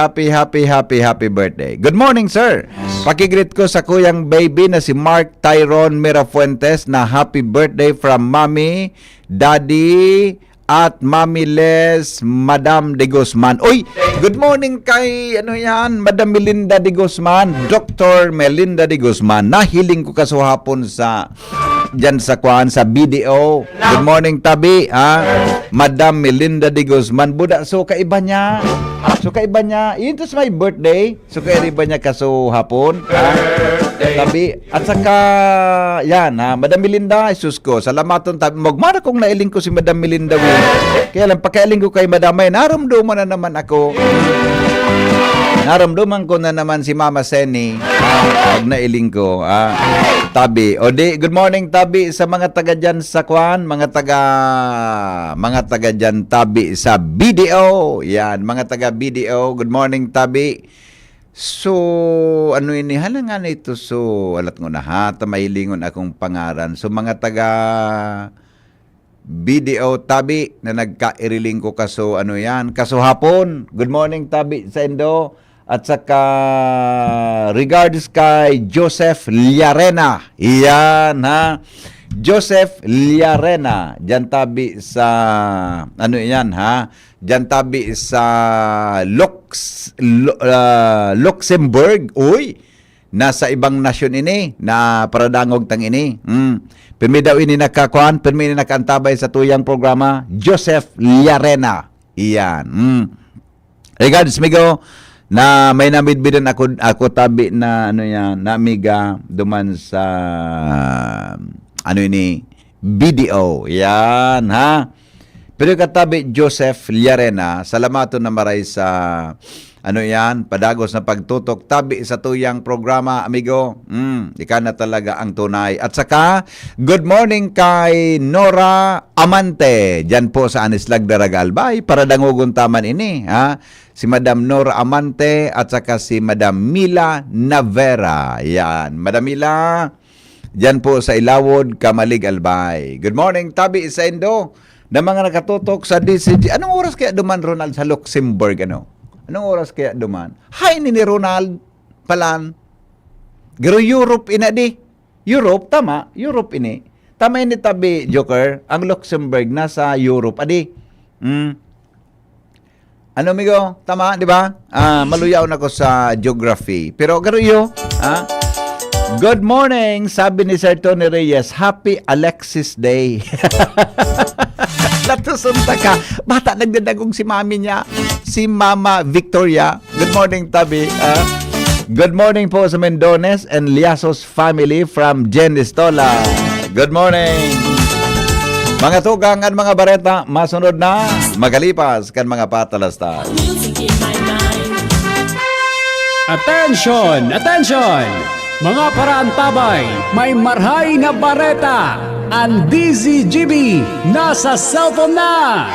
birthday. Good morning, sir. Pakigreet ko sa kuyang baby na si Mark Tyrone Mirafuentes na happy birthday from Mommy, Daddy, at Mami Les, Madam De Guzman. Uy, good morning kay, Madam Melinda De Guzman, Dr. Melinda De Guzman. Nahiling ko kasuhapon sa BDO. Good morning, Tabi, Madam Melinda De Guzman. Buda, so kaiba niya. Ito sa my birthday. So kaiba niya kasuhapon. Tabi, at saka, Madam Melinda, isus ko, salamaton, Tabi. Magmana kong nailing ko si Madam Melinda, kaya lang, pagkailing ko kay Madam May, naramdaman na naman ako. Naramdaman ko na naman si Mama Seni. Pag nailing ko, Tabi. O di, good morning, Tabi, sa mga taga dyan sa Kwan, mga taga dyan, Tabi, sa BDO. Yan, mga taga BDO. Good morning, Tabi. So, halangan ito. So, alat ngo na tamahilingon akong pangaran. So, mga taga BDO Tabi na nagkairiling ko kaso kaso hapon. Good morning, Tabi, sa Indo. At saka regards kay Joseph Liarena. Iyan, Joseph Liarena. Diyan, Tabi, sa Diyan, Tabi, sa Luxembourg. Uy, nasa ibang nasyon ini na paradangog tang ini. Pirmi daw ini nakakuan, pirmi ini nakaantabay sa tuyang programa, Joseph Liarena. Iyan. Regards, migo, na may namidbidan ako Tabi na na amiga duman sa BDO. Yan, Pero katabi, Joseph Liarena, salamaton na maray sa padagos na pagtutok, Tabi, sa tuyang programa, amigo. Ika na talaga ang tunay. At saka, good morning kay Nora Amante. Diyan po sa Anislag Daragalbay, para dangugon taman ini, si Madam Nora Amante at saka si Madam Mila Navera. Yan, Madam Mila, diyan po sa Ilawod, Kamalig, Albay. Good morning, Tabi, sa Indo, na mga nakatutok sa DCG. Anong oras kaya duman, Ronald, sa Luxembourg, Anong oras kaya duman? Hay ni Ronald palan. Pero Europe ina di. Europe, tama. Europe ini. Tama ini, Tabi, Joker. Ang Luxembourg nasa Europe. Adi. Migo? Tama, di ba? Maluyaw na ko sa geography. Pero garuyo, good morning, sabi ni Sir Tony Reyes. Happy Alexis Day. Natusunta ka. Bata, nagdadagong si mami niya. Si Mama Victoria. Good morning, Tabi. Good morning po sa Mendones and Liasos family from Jen Estola. Good morning. Mga tugang at mga bareta, masunod na, magalipas kan mga patalastas. Attention! Attention! Mga paraantabay, may marhay na bareta. Ang DZGB nasa cellphone na!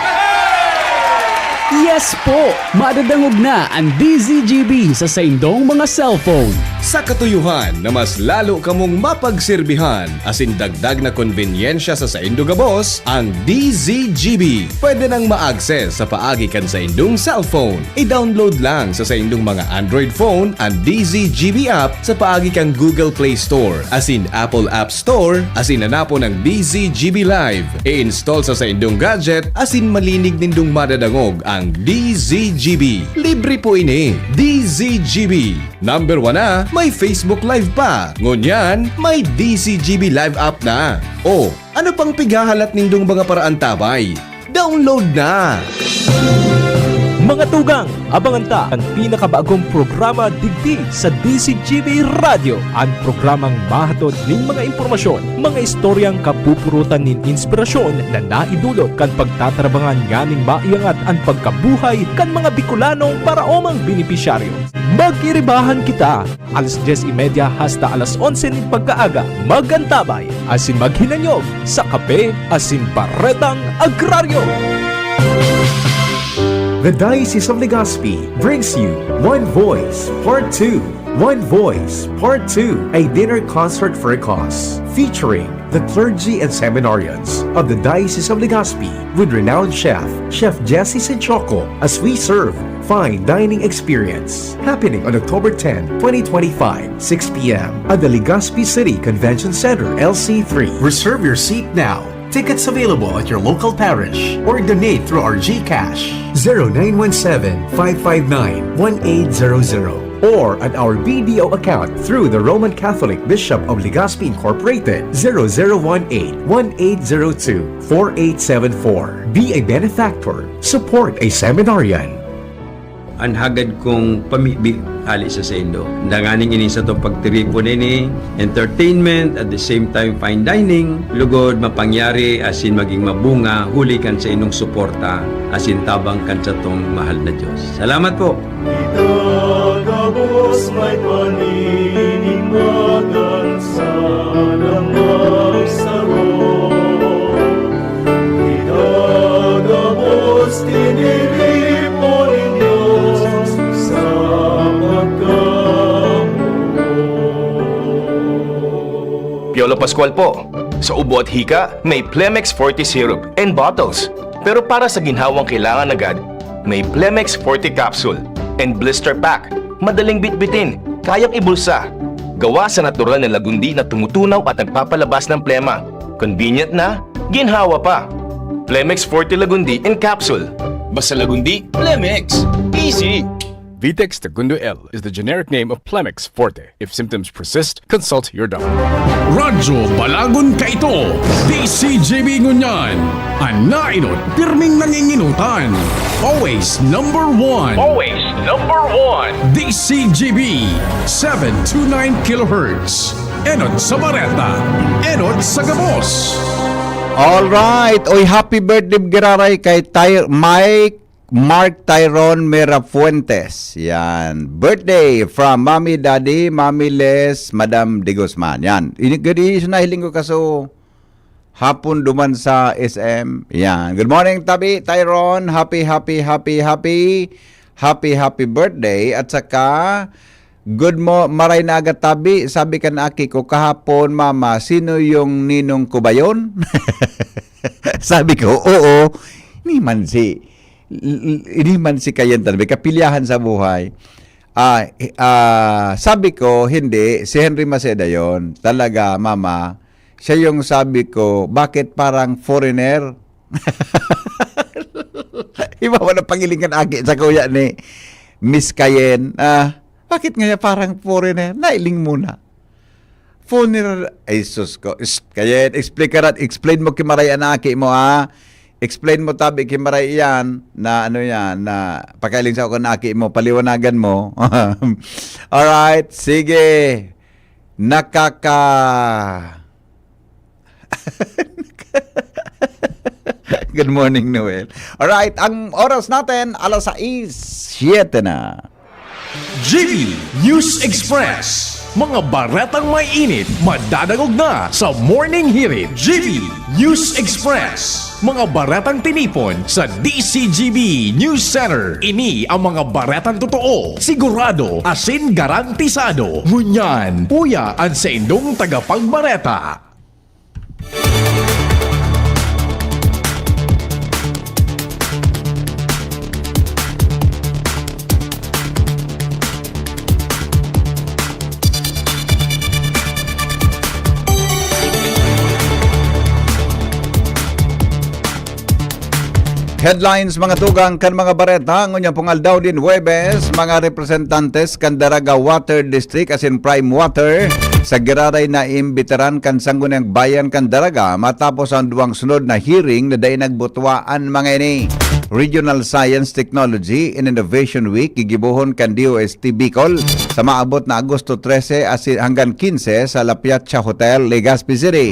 Yes po! Madadangog na ang DZGB sa saindong mga cellphone. Sa katuyuhan na mas lalo kamong mapagserbihan asin dagdag na konbenyensya sa saindo gabos, ang DZGB pwede nang ma-access sa paagi kan sa indong cellphone. I-download lang sa saindong mga Android phone ang DZGB app sa paagi kang Google Play Store asin Apple App Store asin hanapo ng DZGB Live. I-install sa saindong gadget asin malinig nindong madadangog ang DZGB. Libre po ini. DZGB. Number 1 na, may Facebook Live pa. Ngunyan, may DZGB Live app na. O, ano pang pigahalat nindong mga paraan tabay? Download na! Mga tugang, abangan ta ang pinakabagong programa digdi sa DZGB Radio. Ang programang mahatod ning mga impormasyon, mga istoryang kapupurutan nin inspirasyon na naidulot kan pagtatrabangan nganing maiangat ang pagkabuhay kan mga Bicolanong para omang benepisyaryo. Mag-iribahan kita, alas 10:30 hasta alas 11 ning pagkaaga. Magantabay, asin maghinanyog sa kape, asin baretang agraryo. The Diocese of Legazpi brings you One Voice Part 2. One Voice Part 2, a dinner concert for a cause, featuring the clergy and seminarians of the Diocese of Legazpi with renowned chef, Chef Jesse Senchoco, as we serve fine dining experience. Happening on October 10, 2025, 6 p.m. at the Legazpi City Convention Center, LC3. Reserve your seat now. Tickets available at your local parish or donate through our GCash 0917-559-1800 or at our BDO account through the Roman Catholic Bishop of Legazpi Incorporated 0018-1802-4874. Be a benefactor. Support a seminarian. Anhagad kong pamibi ali sa Indo. Danganing ini sa itong pagtiripon ini, entertainment, at the same time fine dining, lugod mapangyari asin maging mabunga, huli kan sa inong suporta, asin tabang kan sa itong mahal na Diyos. Salamat po! Itagabos may paninimagan sa namagsaro. Itagabos tiniripon ninyo sa Piolo Pascual po. Sa ubo at hika, may Plemex Forte syrup and bottles. Pero para sa ginhawang kailangan agad, may Plemex Forte capsule and blister pack. Madaling bitbitin, kayang ibulsa. Gawa sa natural na lagundi na tumutunaw at nagpapalabas ng plema. Convenient na, ginhawa pa. Plemex Forte Lagundi in capsule. Basta lagundi, Plemex. Easy! Vitex Segundo L is the generic name of Plemex Forte. If symptoms persist, consult your doctor. Radyo Balagon ka ito, DCGB Ngunyan, ang nainot, pirming nanginginutan. Always number one. Always number one. DCGB, 729 kHz. Enot sa Bareta, Enot sa Gabos. Alright, oy happy birthday giraray kay Mark Tyrone Merafuentes. Yan. Birthday from Mommy Daddy, Mommy Les, Madam De Guzman. Yan. Gadi na hiling ko kaso hapon duman sa SM. Yan. Good morning, Tabi Tyrone. Happy birthday. At saka maray na agad Tabi. Sabi ka na aki ko kahapon, Mama, sino yung ninong ko ba yun? Sabi ko, oo. Hindi man si Kayen talaga, kapilyahan sa buhay. Sabi ko, hindi, si Henry Maceda yon. Talaga, Mama, siya yung sabi ko, bakit parang foreigner? Iba mo na pangilingan aki sa kuya ni Miss Kayen. Bakit nga parang foreigner? Nailing muna. Foreigner, ay sus ko. Kayen, explain mo kimarayan aki mo, Explain mo Tabi kimaray yan na ano yan na pakailing sa ako na aki mo, paliwanagan mo. Alright, sige. Good morning, Noel. Alright, ang oras natin, 6:07 na. GB News Express. Mga baretang may init, madadagog na sa Morning Hirit. GB News Express. Mga baretang tinipon sa DCGB News Center. Ini ang mga baretang totoo, sigurado, asin garantisado. Ngunyan, puya ang sa indong tagapagbareta. Headlines mga tugang kan mga bareta ngunya pungal daw din Huwebes mga representantes kan Daraga Water District asin Prime Water sa giraray na imbitaran kan sanggunang bayan kan Daraga matapos ang duwang sunod na hearing na day nagbutwaan mga ini. Regional Science Technology and Innovation Week gigibuhon kan DOST Bicol sa maabot na Agosto 13 asin hanggang 15 sa La Piazza Hotel, Legazpi City.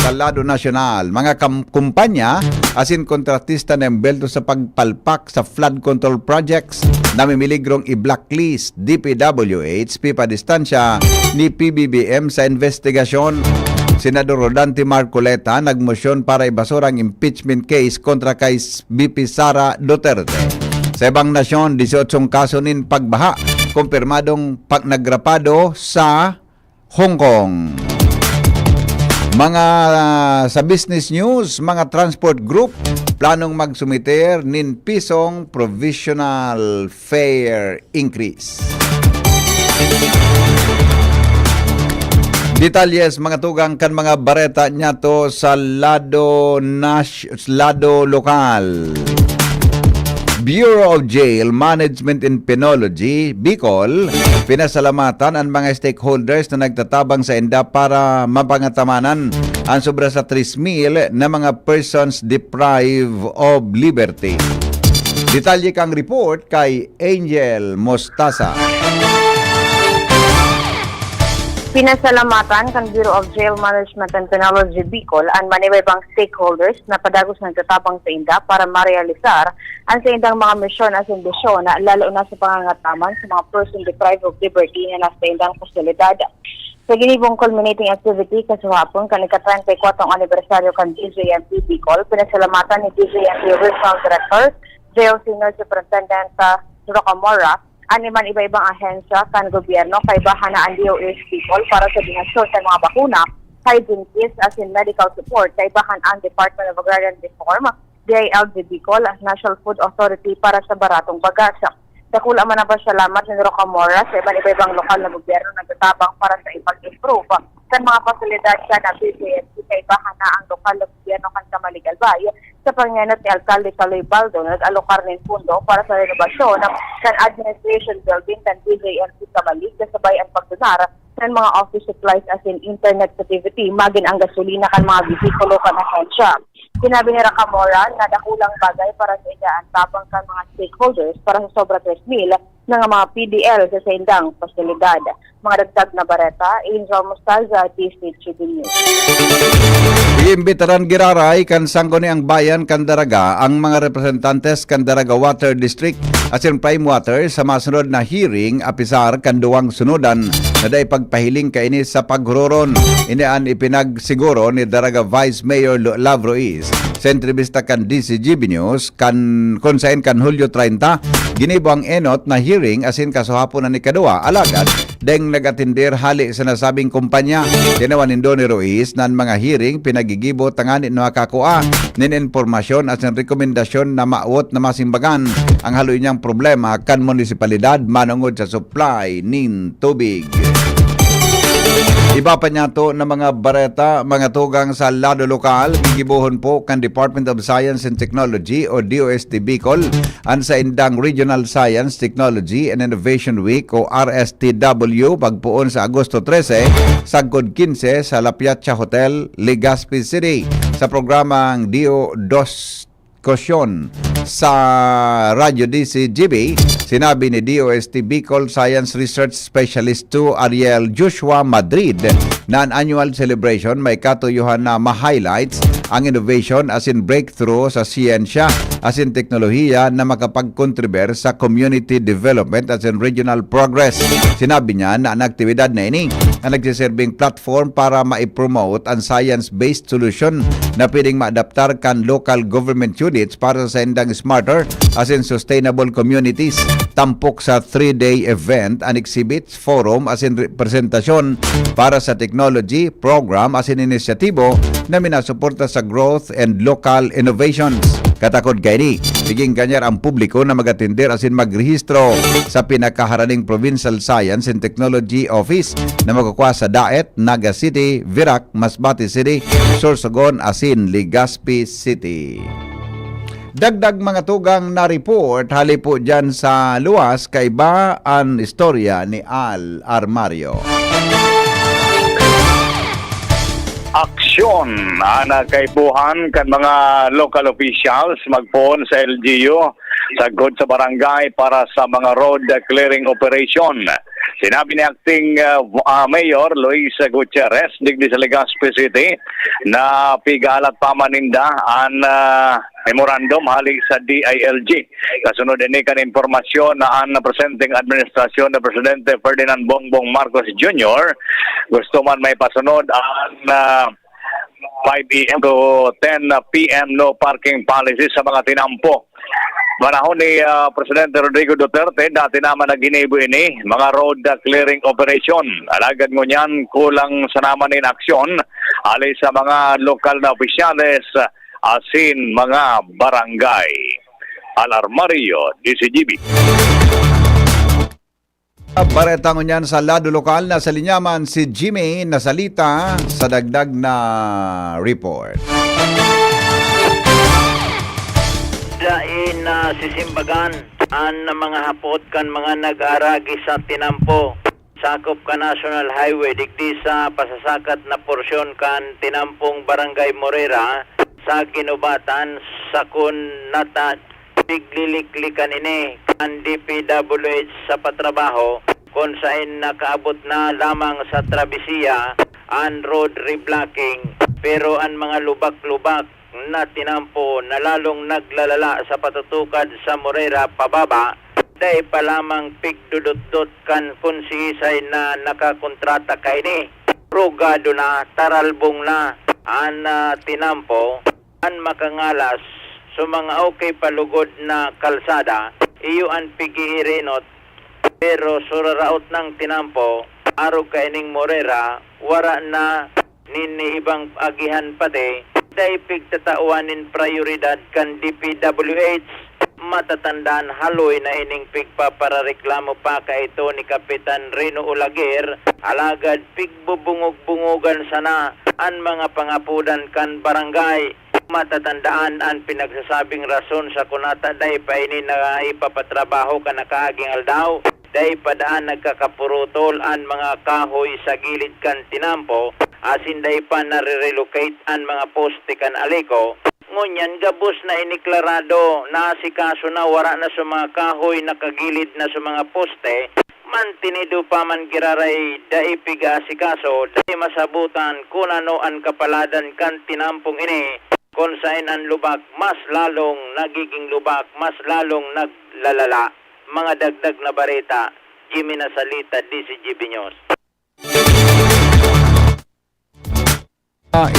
Sa lado nasyonal, mga kumpanya asin kontratista na embelto sa pagpalpak sa flood control projects na mimiligrong i-blacklist DPWH pipadistansya ni PBBM sa investigasyon. Senador Rodante Marcoleta nagmosyon para ibasura ang impeachment case kontra kay BP Sara Duterte. Sa ibang nasyon, 18 kaso nin pagbaha, kumpirmadong pagnagrapado sa Hong Kong. Mga sa business news, mga transport group planong magsumiter nin pisong provisional fare increase. Detalyes mga tugang kan mga bareta niya to sa lado lokal. Bureau of Jail Management and Penology, Bicol, pinasalamatan ang mga stakeholders na nagtatabang sa INDA para mapangatamanan ang sobra sa 3,000 na mga persons deprived of liberty. Detalye kang report kay Angel Mostaza. Pinasalamatan kan Bureau of Jail Management and Penology Bicol ang manibaybang stakeholders na padagos nagtatabang sa INDA para marealisar ang sa indang mga misyon at indisyon na lalo na sa pangangataman sa mga person deprived of liberty na nasa indang pasilidad. Sa ginibong culminating activity kasahapon kan ika-34 anibersaryo kan DJMP Bicol, pinasalamatan ni DJMP Regional Director, Jail Senior Superintendent Rocamora, animan iba-ibang ahensya kan gobyerno kay bahan na ang DOH Bicol para sa dinasyon sa mga bakuna, hygiene kits as in medical support kay bahan ang Department of Agrarian Reform, DILG Bicol, National Food Authority para sa baratong bagasa. Dakula man ang pasalamat ni Rocamora sa iba-ibang lokal na gobyerno nagtatabang para sa ipag-improve sa mga pasilidad sa BJMP kay bahan na ang lokal na gobyerno kan Kamalig Albay sa pangyanat ni Alcalde Caloy Baldo na nag-alokar ng pundo para sa renovasyon ng administration building ng DJMP Kamalig kasabay ang pagdunar ng mga office supplies as in internet activity, magin ang gasolina kan mga bisikulo kan ahensya. Sinabi ni Rocamora na dakulang bagay para sa idaan tabang kan mga stakeholders para sa sobra 3,000 ng mga PDL sa indang pasilidad. Mga dagdag na bareta, Angel Mostaza, DCGB News. Iimbitaran giraray kan sangguni ang bayan kan Daraga ang mga representantes kan Daraga Water District at in Prime Water sa masunod na hearing apisar kan duwang sunudan na day pagpahiling kaini sa paghuroron. Inian ipinagsiguro ni Daraga Vice Mayor Lav Ruiz sa entrevista kan DCGB News kung saan kan Hulyo 30 ginibo ang enot na hearing asin kasuhapon na ni kadua alagad deng nagatindir hali sa nasabing kumpanya. Tinawanin do ni Ruiz nan mga hearing pinagigibo tanganin na kakua nin informasyon at ng rekomendasyon na maawot na masimbagan ang haloy niyang problema kan munisipalidad manungod sa supply nin tubig. Iba pa niya to na mga bareta, mga tugang sa lado lokal, gigibuhon po kan Department of Science and Technology o DOST Bicol ang sa indang Regional Science, Technology and Innovation Week o RSTW pagpuon sa Agosto 13, Sagkod 15 sa La Piazza Hotel, Legazpi City sa programang DO2 Kosyon sa Radyo DCGB. Sinabi ni DOST Bicol Science Research Specialist 2 Ariel Joshua Madrid na ang annual celebration may katuyuhan na ma-highlights ang innovation as in breakthrough sa siyensya as in teknolohiya na makapag-contribute sa community development as in regional progress. Sinabi niya na ang aktibidad na ini ang nagsiserving platform para ma-promote ang science-based solution na pwedeng ma-adaptar kan local government units para sa indang smarter as in sustainable communities. Tampok sa 3-day event and exhibits, forum as in presentasyon para sa technology, program as in inisyatibo na minasuporta sa growth and local innovations. Katakod kaini, biging kanyar ang publiko na magatindir as in magrehistro sa pinakaharaning Provincial Science and Technology Office na magkukuha sa Daet, Naga City, Virac, Masbate City, Sorsogon as in Legazpi City. Dagdag mga tugang na report hali po dyan sa luwas kay ba ang istorya ni Al Armario. Aksyon na kaibuhan kan mga local officials magpoon sa LGU sagod sa barangay para sa mga road clearing operation. Sinabi ni Acting Mayor Luis Gutierrez digdi sa Legazpi City na pigalat pa maninda ang memorandum hali sa DILG. Kasunod ini kan informasyon na ang presenting administrasyon na Presidente Ferdinand Bongbong Marcos Jr. gusto man may pasunod ang 5 a.m. to 10 p.m. no parking policy sa mga tinampo. Manahon ni Presidente Rodrigo Duterte, dati naman na ginibo ini, mga road clearing operation. Alagad mo niyan, kulang sa naman in aksyon alay sa mga lokal na opisyales asin mga barangay. Alarmario, DCGB. Baretang niyan sa lado lokal na sa linyaman si Jimmy Nasalita sa dagdag na report. Dain na sisimbagan an mga hapot kan mga nag-aragi sa tinampo. Sakop ka National Highway digdi sa pasasakat na porsyon kan tinampong Barangay Morera sa Kinubatan sa Kunata tigliliklikan ini kan DPWH sa patrabaho kung saan nakaabot na lamang sa Travessia ang road reblocking pero ang mga lubak-lubak na tinampo na lalong naglalala sa patutukad sa Morera pababa dahil pa lamang pigdudot-dot kan konsisay na nakakontrata kay ni rugado na taralbong na ang tinampo ang makangalas so mga okay palugod na kalsada, iyo ang pigiirinot, pero suraraot ng tinampo, araw kaining Morera, wara na ibang agihan pati, dahil pigtatauanin prioridad kan DPWH, matatandaan haloy na ining pigpaparareklamo pa ka ito ni Kapitan Rino Olaguer, alagad pigbubungog-bungugan sana ang mga pangapudan kan barangay, matatandaan ang pinagsasabing rason sa kunata dahi pa ini na ipapatrabaho ka nakaaging aldaw dahi padaan nagkakapurutol ang mga kahoy sa gilid kan tinampo asin dahi pa nare-relocate ang mga poste kan aliko ngunyan gabos na iniklarado na si kaso na wara na sa mga kahoy nakagilid na sa mga poste mantinido pa man giraray dahi piga si kaso dahi masabutan kung ano ang kapaladan kan tinampong ini kung saan ang lubak mas lalong nagiging lubak, mas lalong naglalala. Mga dagdag na bareta, Jimmy Nasalita, DCGB News.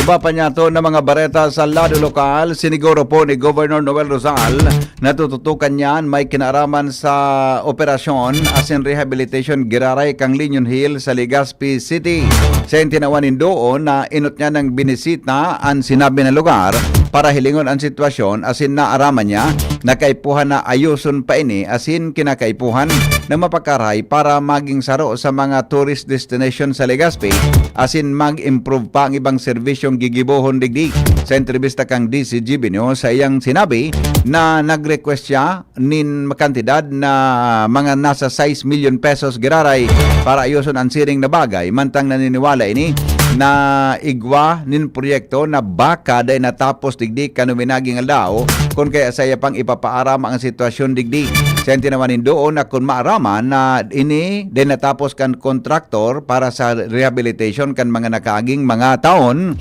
Iba pa niya to na mga bareta sa lado lokal, siniguro po ni Governor Noel Rosal natututukan niyan may kinaraman sa operasyon as in rehabilitation giraray kang Linyon Hill sa Legazpi City. Sa tinawanin doon na inot niya ng binisita ang sinabi na lugar para hilingon ang sitwasyon asin naaraman niya na kaipuhan na ayuson pa ini asin kinakaipuhan na mapakaray para maging saro sa mga tourist destination sa Legazpi asin mag-improve pa ang ibang serbisyong gigibohon digdig. Sa entrevista kang DCGB News sa iyang sinabi na nag-request siya nin kantidad na mga nasa 6 million pesos giraray para ayuson ang siring na bagay mantang naniniwala ini na igwa nin proyekto na baka day natapos digdig kanuminaging aldaw kung kaya saya pang ipapaarama ang sitwasyon digdig. Senti naman doon na kung maaraman na ini day natapos kan kontraktor para sa rehabilitation kan mga nakaaging mga taon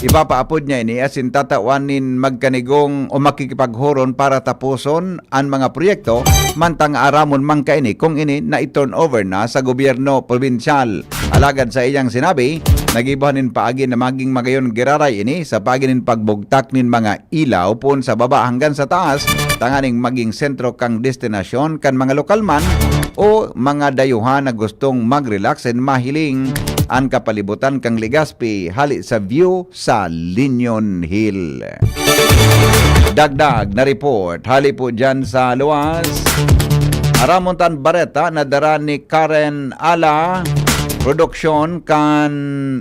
ipapaapod niya ini asin tatawanin magkanigong o makikipaghoron para tapuson ang mga proyekto mantang aramon man kaini kung ini na i-turn over na sa gobyerno probinsyal. Alagad sa iyang sinabi, nagibahanin paagi na maging magayon giraray ini sa paginin pagbugtak nin mga ilaw pun sa baba hanggang sa taas tanganing maging sentro kang destinasyon kan mga lokal man o mga dayuhan na gustong mag-relax and mahiling ang kapalibutan kang Legazpi hali sa view sa Linyon Hill. Dagdag na report hali po dyan sa luwas. Aramontan Bareta na dara ni Karen Ala produksyon kan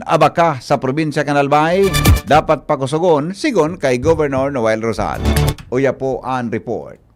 Abaka sa probinsya kan Albay dapat pakusugon sigon kay Governor Noel Rosal. Uya po ang report.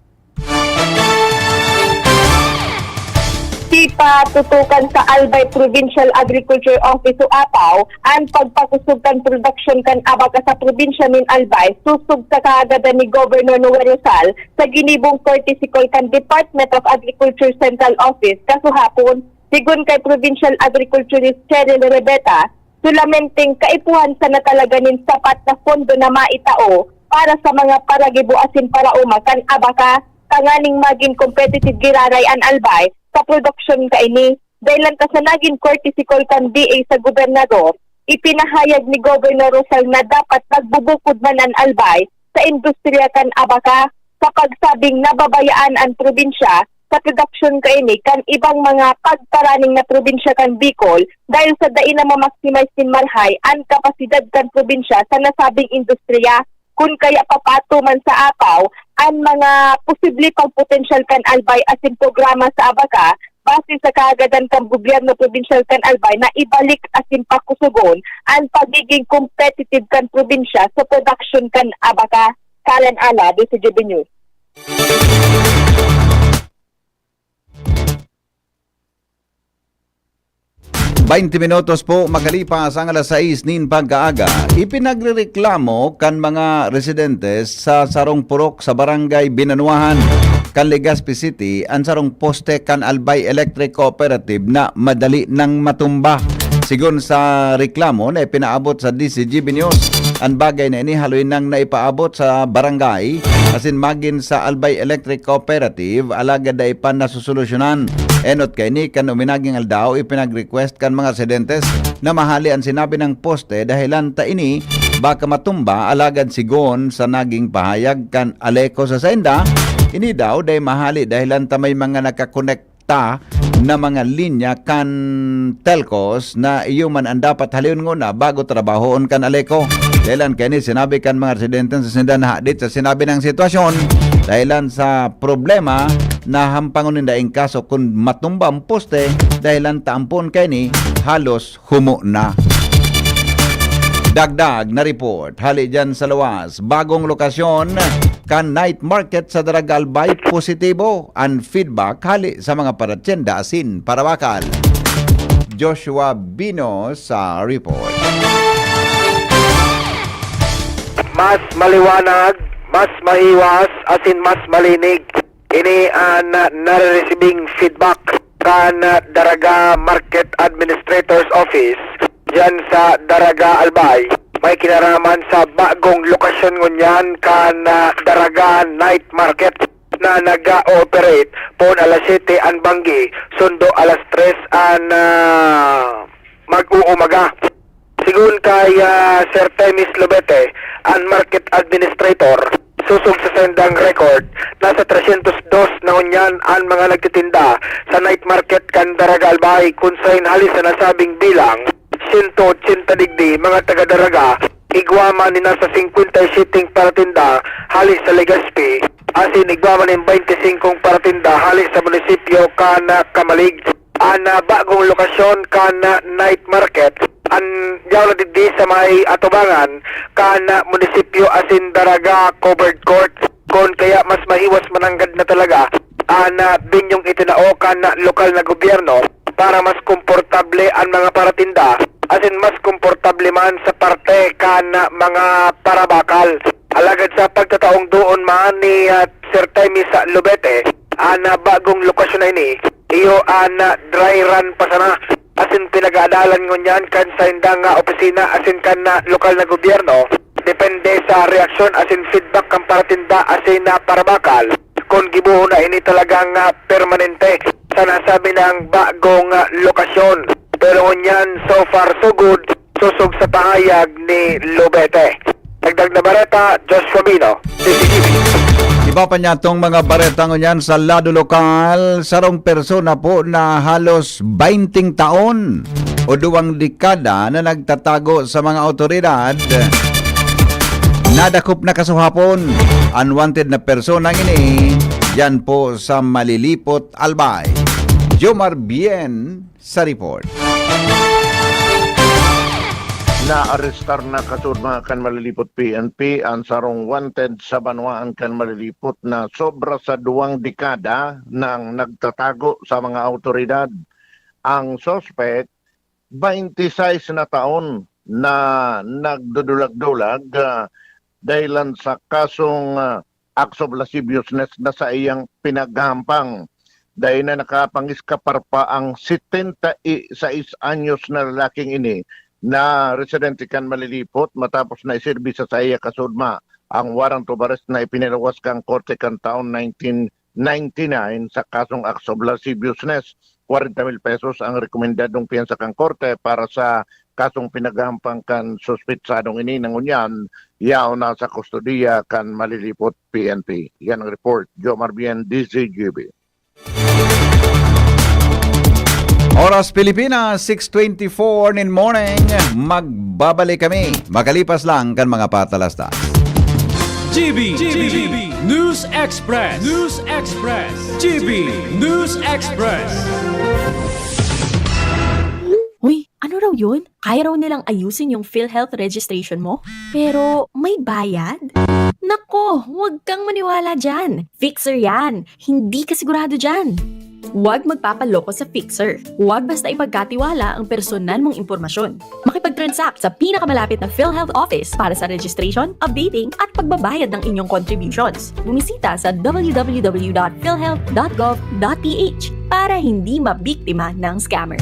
Ipatutukan sa Albay Provincial Agriculture Office o APAW ang pagpakusog kan production kan abaka sa probinsya min Albay susug sa kaagadan ni Governor Noel Rosal sa ginibong kortisikol kan Department of Agriculture Central Office kasuhapon sigun kay Provincial Agriculturist Cheryl Rebeta sulamenting kaipuhan sa natalaganin sapat na pondo na maitao para sa mga paragibuasin para umakan abaka tanganing maging competitive giraray an Albay sa production ka ini dahil lang sa naging courtesy kan DA sa gobernador, ipinahayag ni Governor Rosal na dapat nagbubukod man ang Albay sa industriya kan abaka sa pagsabing nababayaan ang probinsya sa production kaini kan ibang mga pagtaraning na probinsya kan Bicol dahil sa dain na ma-maximize din marhay ang kapasidad kan probinsya sa nasabing industriya kun kaya papatuman sa apaw ang mga posible pang potential kan albay asin programa sa abaka base sa kaagadan kan gobyerno provincial kan albay na ibalik asin pakusugon ang pagiging competitive kan probinsya sa production kan abaka. Karen Ala, DCGB News. 20 minutos po makalipas ang alas 6 nin pagkaaga, ipinagrereklamo kan mga residentes sa Sarong Purok sa Barangay Binanuahan, kan Legazpi City, ang sarong poste kan Albay Electric Cooperative na madali nang matumba. Sigon sa reklamo na ipinaabot sa DCGB News, ang bagay na ini haloy nang naipaabot sa barangay asin magin sa Albay Electric Cooperative alagad ay pan nasusolusyonan. Enot kay ni kan uminaging aldaw ipinag-request kan mga residentes na mahali ang sinabi ng poste dahilan ta ini baka matumba alagad sigon sa naging pahayag kan Aleco sa Senda. Ini daw day mahali dahilan ta may mga nakakonekta na mga linya kan telcos na iyo man ang dapat halion nguna bago trabahoon kan Aleco. Dahilan kay ni sinabi kan mga residente sa Senda na hadit sa sinabi ng sitwasyon dahilan sa problema na hampangon daing kaso kung matumba ang poste dahilan tampon kay ni halos humo na. Dagdag na report hali dyan sa luwas, bagong lokasyon kan night market sa Daragalbay positibo ang feedback hali sa mga paratyenda asin parabakal. Joshua Bino sa report. Mas maliwanag, mas maiwas, asin mas malinig. Ini ang nare-receiving feedback kan Daraga Market Administrator's Office dyan sa Daraga Albay. May kinaraman sa bagong lokasyon ngunyan kan Daraga Night Market na nag-ooperate pon alas 7 ang banggi, sundo alas 3 ang mag-uumaga. Sigun kay Sir Temis Lobete, ang Market Administrator, susog sa sendang record, nasa 302 na unyan ang mga nagtitinda sa night market kan Daraga Albay kung saan halis sa nasabing bilang 180 digdi mga taga-Daraga, igwama ni nasa 57 paratinda halis sa Legazpi, asin igwama ni 25 paratinda halis sa munisipyo kan Kamalig. Ang bagong lokasyon kan night market ang yaw na digdi sa may atubangan kan munisipyo asin Daraga covered court kon kaya mas maiwas mananggad na talaga ang binyong itinao kan lokal na gobyerno para mas komportable ang mga paratinda asin mas komportable man sa parte kan mga parabakal. Alagad sa pagkataong doon man ni Sir Temis Lobete, ang bagong lokasyon na ini iyo ang dry run pa sana asin pinag-aadalan ngunyan kan sa indang opisina asin kan lokal na gobyerno depende sa reaksyon asin feedback kan paratinda asin parabakal kung gibuho na ini talagang permanente sa nasabi ng bagong lokasyon. Pero ngunyan so far so good, susog sa pahayag ni Lobete. Dagdag na bareta, Joshua Bino, DCGB. Iba pa niya itong mga baretang yan sa lado lokal, sarong persona po na halos 20 taon o 2 dekada na nagtatago sa mga otoridad. Nadakop na kasuhapon, unwanted na persona ini, yan po sa Malilipot, Albay. Jomar Bien sa report. Na-arestar na kasud mga kan Malilipot PNP ang sarong wanted sa Banwaan kan Malilipot na sobra sa 2 dekada nang nagtatago sa mga autoridad. Ang suspect, 26 na taon na nagdudulag-dulag dahilan sa kasong acts of lasciviousness na sa iyang pinaghampang. Dahil na nakapangiskapar pa ang 76 anyos na lalaking ini na residente kan Malilipot matapos na iserbisa sa iya kasudma ang warrant of arrest na ipinilawas kang korte kan taon 1999 sa kasong acts of lasciviousness. 40,000 pesos ang rekomendadong piyansa kang korte para sa kasong pinaghampang kan suspitsadong ini nangunyan yaw na sa kustodiya kan Malilipot PNP. Yan ang report. Jomar Bien, DCGB. Oras Pilipinas, 6:24 in morning. Magbabalik kami. Makalipas lang kan mga patalastas. GB News Express. GB News Express. Uy, ano raw yun? Kaya raw nilang ayusin yung PhilHealth registration mo? Pero may bayad? Nako, huwag kang maniwala dyan. Fixer yan. Hindi ka sigurado dyan. Huwag magpapaloko sa Fixer. Huwag basta ipagkatiwala ang personal mong impormasyon. Makipag-transact sa pinakamalapit na PhilHealth office para sa registration, updating at pagbabayad ng inyong contributions. Bumisita sa www.philhealth.gov.ph para hindi mabiktima ng scammer.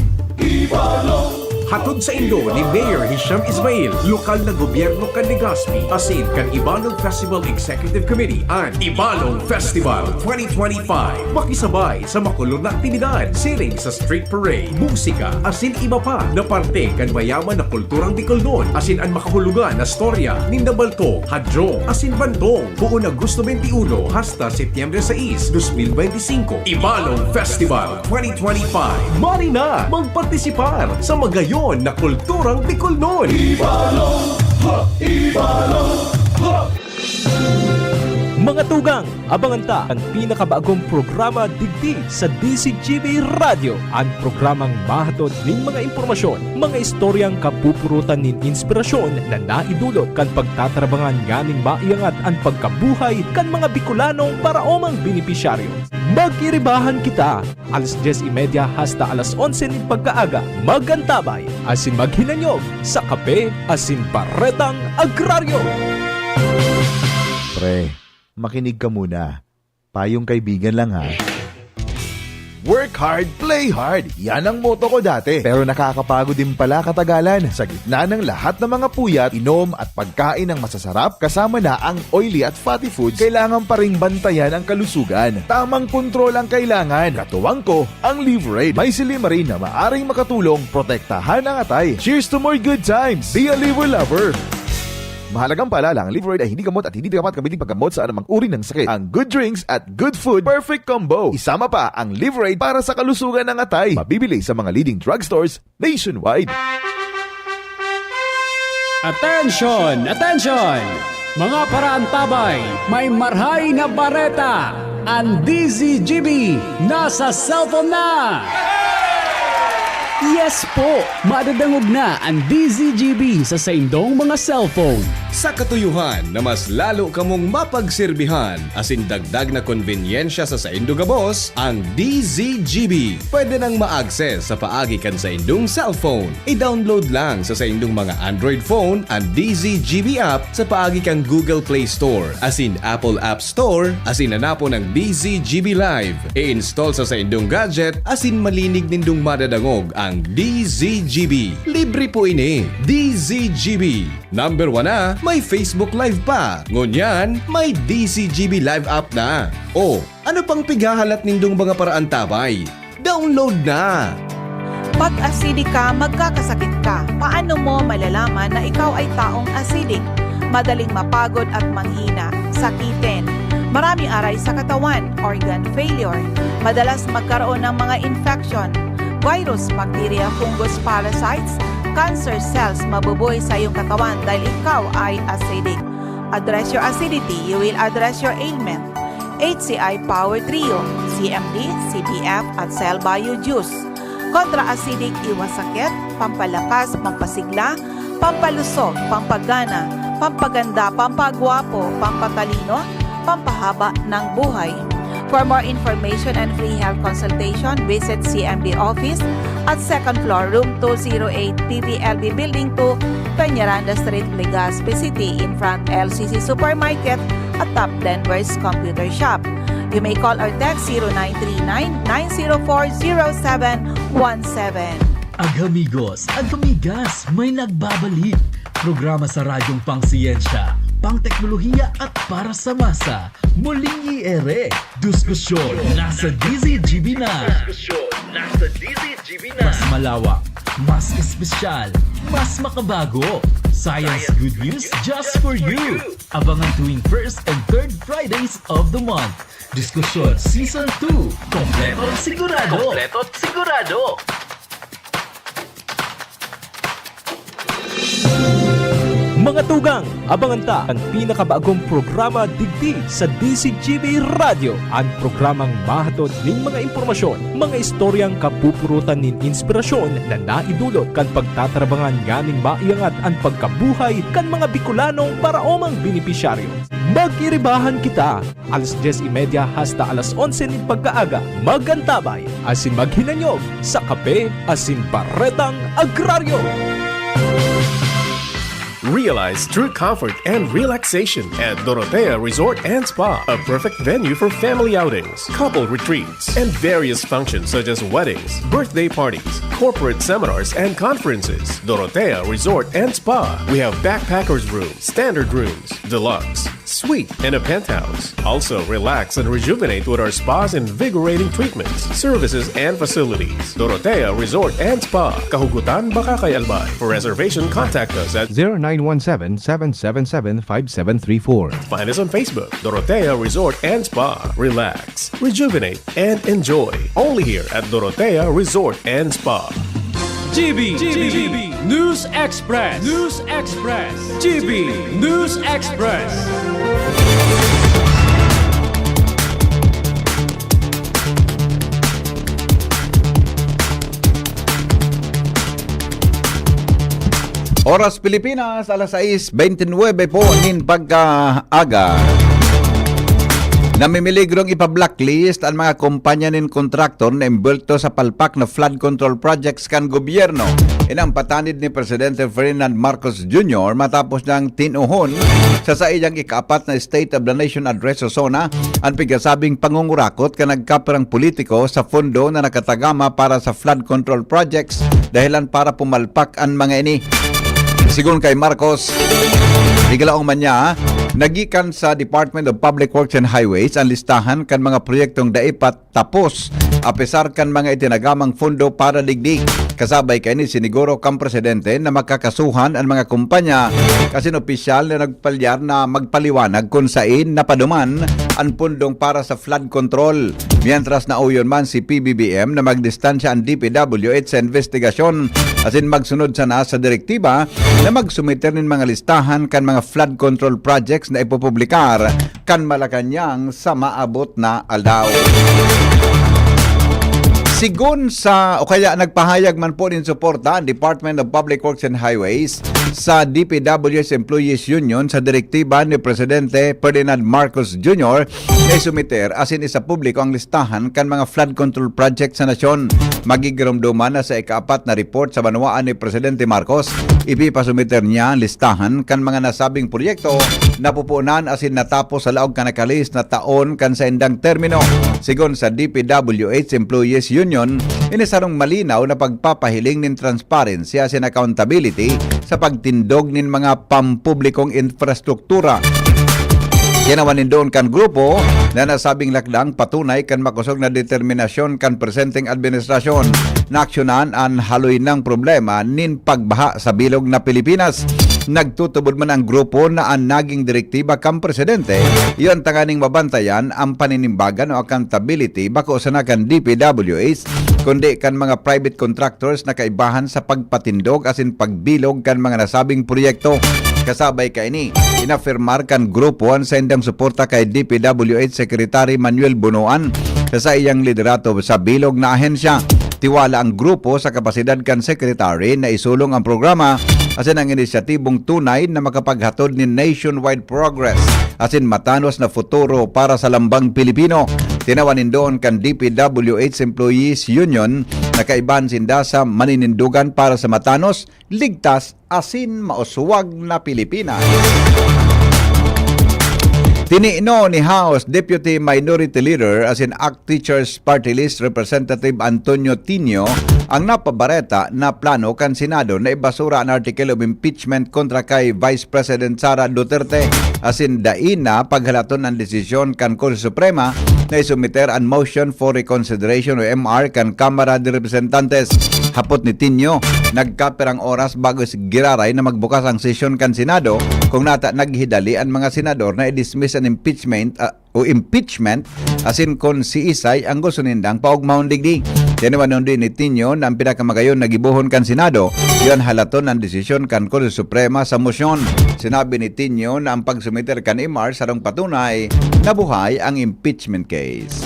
Hatod sa Indo ni Mayor Hisham Ismail, lokal na gobyerno kan Legazpi, asin kan Ibalong Festival Executive Committee ang Ibalong Festival 2025. Makisabay sa makulong na aktibidad, siring sa street parade, musika, asin iba pa na parte kan mayaman na kulturang Bicolnon, asin ang makahulugan na storya ni Nabalto, Hadro, asin Bantong, buong Agosto 21 hasta Setyembre 6, 2025. Ibalong Festival 2025. Mari na magpartisipar sa magayon na kulturang Bicolnon. Ibalong, ha! Ibalong, ha! Mga tugang, abangan ta ang pinakabagong programa digdi sa DCGB Radio. Ang programang mahatod ning mga impormasyon, mga istoryang kapupurutan nin inspirasyon na naidulot kan pagtatrabangan nganing maiangat ang pagkabuhay kan mga Bicolanong paraomang benepisyaryo. Magkiribahan kita, alas 10:30 hasta alas 11 nin pagkaaga. Magantabay, asin maghinanyog sa kape, asin baretang agraryo. Pre, makinig ka muna. Payong kaibigan lang ha. Work hard, play hard. Yan ang motto ko dati. Pero nakakapagod din pala katagalan. Sa gitna ng lahat ng mga puyat, inom at pagkain ng masasarap, kasama na ang oily at fatty foods, kailangan pa ring bantayan ang kalusugan. Tamang kontrol ang kailangan. Katuwang ko, ang Liverade. May silimarin na maaring makatulong protektahan ang atay. Cheers to more good times. Be a liver lover. Mahalagang paalala, ang Liverade ay hindi gamot at hindi dapat kabiling paggamot sa anumang uri ng sakit. Ang good drinks at good food, perfect combo. Isama pa ang Liverade para sa kalusugan ng atay. Mabibili sa mga leading drugstores nationwide. Attention! Attention! Mga paraantabay, may marhay na bareta. Ang DZGB nasa cellphone na! Yes po! Madadangog na ang DZGB sa saindong mga cellphone. Sa katuyuhan na mas lalo kamong mapagsilbihan, asin dagdag na konbinyensya sa saindo gabos, ang DZGB. Pwede nang ma-access sa paagi kan sa indong cellphone. I-download lang sa saindong mga Android phone ang DZGB app sa paagi kan Google Play Store, asin Apple App Store, asin hanapo ng DZGB Live. I-install sa saindong gadget, asin malinig nindong madadangog ang DZGB. Libre po ini. DZGB. Number 1 na, may Facebook Live pa. Ngunyan, may DZGB Live app na. O, ano pang pigahalat nindong mga paraan tabay? Download na! Pag acidic ka, magkakasakit ka. Paano mo malalaman na ikaw ay taong acidic? Madaling mapagod at manghina, sakitin. Maraming aray sa katawan, organ failure. Madalas magkaroon ng mga infection, virus, bacteria, fungus, parasites, cancer cells mabubuhay sa iyong katawan dahil ikaw ay acidic. Address your acidity, you will address your ailment. HCI Power Trio, CMD, CBF at Cell Bio Juice. Kontra-acidic, iwas sakit, pampalakas, pampasigla, pampalusog, pampagana, pampaganda, pampagwapo, pampatalino, pampahaba ng buhay. For more information and free health consultation, visit CMD office at 2nd floor, room 208, PVLB Building 2, Peñaranda Street, Legazpi City, in front LCC Supermarket at Top Denver's Computer Shop. You may call or text 0939-904-0717. Agamigos, agamigas, may nagbabalik. Programa sa radyong pangsiyensya, pangteknolohiya at para sa masa. Muling i-ere. Diskusyon nasa DZGB na. Mas malawak, mas espesyal, mas makabago. Science good news just for you. Abangan tuwing 1st and 3rd Fridays of the month. Diskusyon Season 2. Kompletong sigurado. Kompletong sigurado. Mga tugang, abangan ta ang pinakabagong programa digdi sa DCGB Radio. Ang programang mahatod ning mga impormasyon, mga istoryang kapupurutan nin inspirasyon na naidulot kan pagtatrabangan nganing maiangat ang pagkabuhay kan mga Bicolanong paraomang benepisyaryo. Magiribahan kita, alas 10:30 hasta alas 11 nin pagkaaga. Magantabay, asin maghinanyog sa kape, asin baretang agraryo. Realize true comfort and relaxation at Dorotea Resort and Spa, a perfect venue for family outings, couple retreats, and various functions such as weddings, birthday parties, corporate seminars, and conferences. Dorotea Resort and Spa. We have backpackers rooms, standard rooms, deluxe, suite, and a penthouse. Also, relax and rejuvenate with our spa's invigorating treatments, services, and facilities. Dorotea Resort and Spa, Kahugutan, Bakakay, Albay. For reservation, contact us at 0917-777-5734. Find us on Facebook, Dorotea Resort and Spa. Relax, rejuvenate, and enjoy. Only here at Dorotea Resort and Spa. GB News Express. News Express. GB News Express. Oras Pilipinas, alas 6:29 po nin pagkaaga. Namimiligrong ipa-blacklist ang mga kumpanya nin kontraktor na imbulto sa palpak na flood control projects kan gobyerno. Inampatanid ni Presidente Ferdinand Marcos Jr. matapos niyang tinuhon sa iyang ikaapat na State of the Nation Address sa SONA ang pigasabing pangungurakot ka nagkaperang politiko sa fondo na nakatagama para sa flood control projects dahilan para pumalpak ang mga ini. Sigun kay Marcos, igalaong man niya, nagikan sa Department of Public Works and Highways ang listahan kan mga proyektong daipat tapos apesar kan mga itinagamang fondo para digdig. Kasabay kay ni siniguro kang presidente na makakasuhan ang mga kumpanya kasi opisyal na nagpalyar na magpaliwanag kung saan napaduman ang pundong para sa flood control. Mientras na uyon man si PBBM na magdistansya ang DPWH sa investigasyon asin magsunod sana sa direktiba na magsumiter nin mga listahan kan mga flood control projects na ipopublikar kan Malacanang sa maabot na aldaw. Sigun sa o kaya nagpahayag man po din suporta ang Department of Public Works and Highways sa DPWH Employees Union sa direktiba ni Presidente Ferdinand Marcos Jr. na sumiter asin isa publiko ang listahan kan mga flood control project sa nasyon. Magigramduman na sa ikaapat na report sa banwaan ni Presidente Marcos, ipipasumiter niya ang listahan kan mga nasabing proyekto na pupunan asin natapos sa laog kanakalis na taon kan sa indang termino. Sigon sa DPWH Employees Union, inisarong malinaw na pagpapahiling nin transparency asin accountability sa pagtindog nin mga pampublikong infrastruktura. Ginawan doon kan grupo na nasabing lakdang patunay kan makusog na determinasyon kan presenting administrasyon na aksyonan ang haloy ng problema nin pagbaha sa bilog na Pilipinas. Nagtutubod man ang grupo na ang naging direktiba kan presidente, iyon tanganing mabantayan ang paninimbagan o accountability bako sa nakan DPWH kundi kan mga private contractors na kaibahan sa pagpatindog asin pagbilog kan mga nasabing proyekto. Kasabay kay ni, inafirmar kan grupo ang sa indang suporta kay DPWH Secretary Manuel Bunuan sa iyang liderato sa bilog na ahensya. Tiwala ang grupo sa kapasidad kan Secretary na isulong ang programa asin ang inisyatibong tunay na makapaghatod ni nationwide progress asin matanos na futuro para sa lambang Pilipino. Tinawanin doon kan DPWH Employees Union na kaibahan sinda sa maninindugan para sa matanos, ligtas asin mauswag na Pilipinas. Tiniino ni House Deputy Minority Leader as in ACT Teachers Party List Representative Antonio Tinio ang napabareta na plano kan Senado na ibasura ang article of impeachment kontra kay Vice President Sara Duterte as in daina paghalaton ang desisyon kan Korte Suprema na isumiter ang motion for reconsideration o MR kan Kamara de Representantes. Hapot ni Tinio, nagkaperang oras bago giraray na magbukas ang sesyon kan Senado kung nata naghidali ang mga senador na i-dismiss ang impeachment asin kon si Isay ang gusto nindang paugmahon digdi. Tinawanon din ni Tinio na ang pinakamagayon na gibuhon kan Senado, yon halaton ang desisyon kan Korte Suprema sa mosyon. Sinabi ni Tinio na ang pagsumiter kan IMAR sarong patunay na buhay ang impeachment case.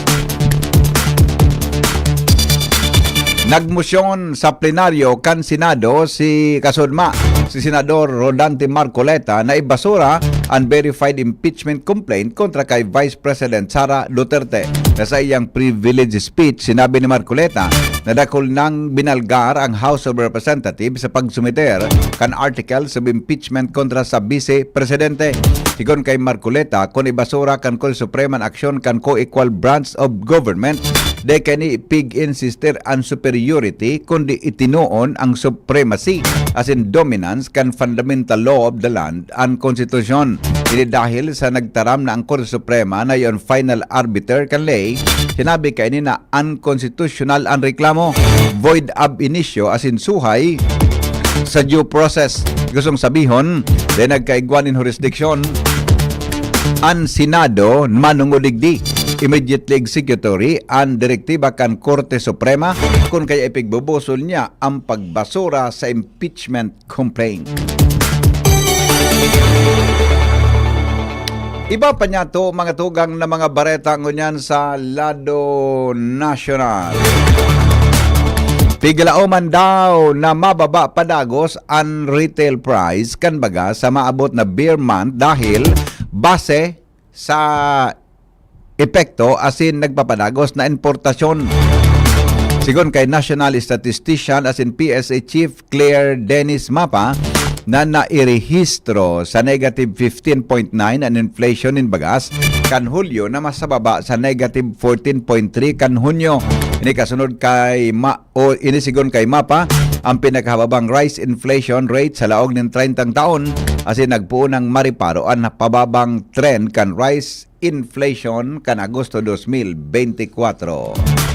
Nagmosyon sa plenaryo kan Senado si Senador Rodante Marcoleta na ibasura ang verified impeachment complaint kontra kay Vice President Sara Duterte. Na sa iyang privilege speech, sinabi ni Marcoleta na dakol nang binalgar ang House of Representatives sa pagsumiter kan articles of impeachment kontra sa Vice Presidente. Sigon kay Marcoleta, kung ibasura kan Korte Suprema aksyon kan co-equal branch of government, de kani pig-insister ang superiority kundi itinuon ang supremacy as in dominance kan fundamental law of the land and constitution. Ini dahil sa nagtaram na ang Korte Suprema na yon final arbiter kan lay, sinabi kay ni na unconstitutional ang reklamo, void ab initio as in suhay sa due process. Gustong sabihon, de nagkaigwanin jurisdiction ang Senado manungudigdi immediately executory ang direktiba kan Korte Suprema kung kaya ipigbubusol niya ang pagbasura sa impeachment complaint. Iba pa niya to mga tugang na mga bareta ngunyan sa lado nasyonal. Piglaoman daw na mababa padagos ang retail price kan baga sa maabot na beer month dahil base sa epekto asin nagpapadagos na importasyon. Sigon kay National Statistician asin PSA Chief Claire Dennis Mapa na nairehistro sa negative 15.9 ang inflation in bagas kan Hulyo na mas baba sa negative 14.3 kan Hunyo. Ini kasunod kay inisigon kay Mapa ang pinakahababang rice inflation rate sa laog ng 30 taon asin nagpuon ng mariparo ang pababang trend kan rice inflation kan Agosto 2024.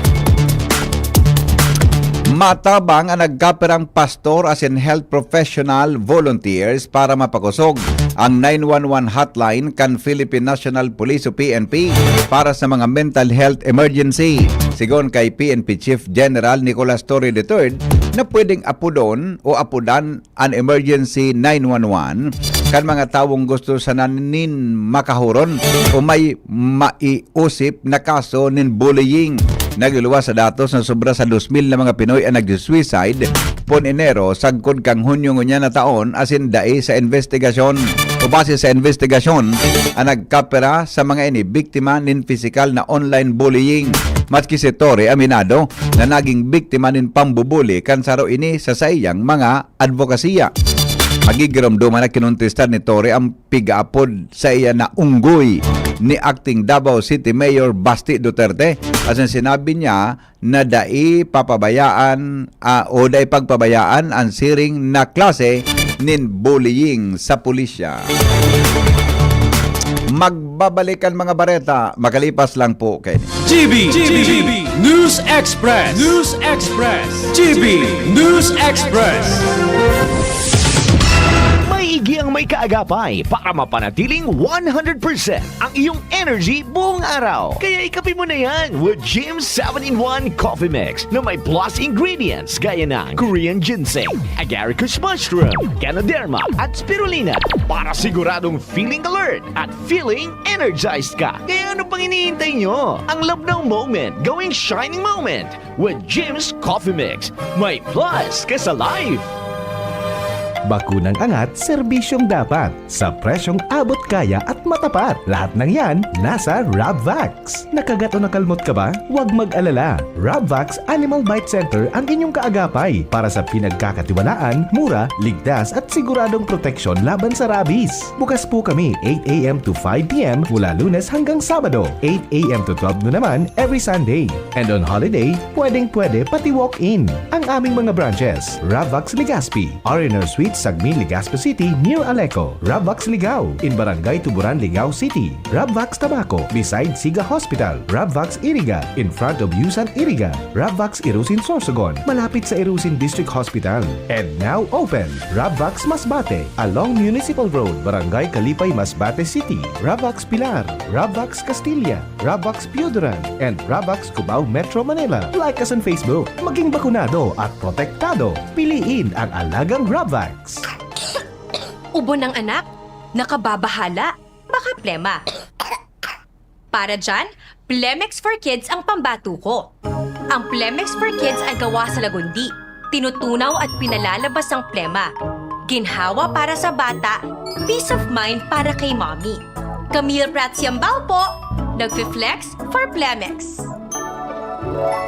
Matabang ang nagkaperang pastor as in health professional volunteers para mapakusog ang 911 hotline kan Philippine National Police o PNP para sa mga mental health emergency. Sigon kay PNP Chief General Nicolas Torre III na pwedeng apudon o apudan ang emergency 911 kan mga tawong gusto sa nanin makahuron o may maiusip na kaso nin bullying. Nagluwas sa datos na sobra sa 2,000 na mga Pinoy ang nag-suicide pon Enero sagkod kang Hunyo ngunya na taon asin dai sa investigasyon o base sa investigasyon ang nagkapera sa mga ini biktima nin physical na online bullying. Maski si Torre aminado na naging biktima nin pambubuli kan saro ini sa sayang mga advokasya. Magigiramduman na kinuntestan ni Torre ang pigaapod sa iya na unggoy ni acting Davao City Mayor Basti Duterte. As in sinabi niya na dai papabayaan o dai pagpabayaan ang siring na klase nin bullying sa pulisya. Magbabalikan mga bareta, makalipas lang po kay GB News Express. GB News Express. Maigi ang may kaagapay para mapanatiling 100% ang iyong energy buong araw. Kaya ikapin mo na yan with Jim's 7-in-1 Coffee Mix na may plus ingredients gaya ng Korean ginseng, agaricus mushroom, ganoderma at spirulina para siguradong feeling alert at feeling energized ka. Kaya ano pang hinihintay nyo? Ang love ng moment going shining moment with Jim's Coffee Mix. May plus ka sa life. Bakunang angat, serbisyong dapat. Sa presyong abot kaya at matapat. Lahat ng yan, nasa Rabvax. Nakagat o nakalmot ka ba? Huwag mag-alala. Rabvax Animal Bite Center ang inyong kaagapay para sa pinagkakatiwalaan, mura, ligtas at siguradong proteksyon laban sa rabies. Bukas po kami 8 a.m. to 5 p.m. mula Lunes hanggang Sabado. 8 a.m. to 12 noon naman every Sunday. And on holiday, pwedeng pwede pati walk-in. Ang aming mga branches, Rabvax Legazpi, RNR Suite Suite Sagmi, Legazpo City near Aleco. Rabvax Ligao in Barangay Tuburan, Ligao City. Rabvax Tabaco beside Siga Hospital. Rabvax Iriga in front of Yusan Iriga. Rabvax Irusin Sorsogon malapit sa Irusin District Hospital. And now open Rabvax Masbate along Municipal Road, Barangay Kalipay, Masbate City. Rabvax Pilar, Rabvax Castilla, Rabvax Piuduran, and Rabvax Cubao Metro Manila. Like us on Facebook. Maging bakunado at protektado. Piliin ang alagang Rabvax. Ubo ng anak? Nakababahala? Baka plema. Para dyan, Plemex for Kids ang pambato ko. Ang Plemex for Kids ay gawa sa lagundi. Tinutunaw at pinalalabas ang plema. Ginhawa para sa bata, peace of mind para kay mommy. Camille Pratsiambao po, nagfi-flex for Plemex.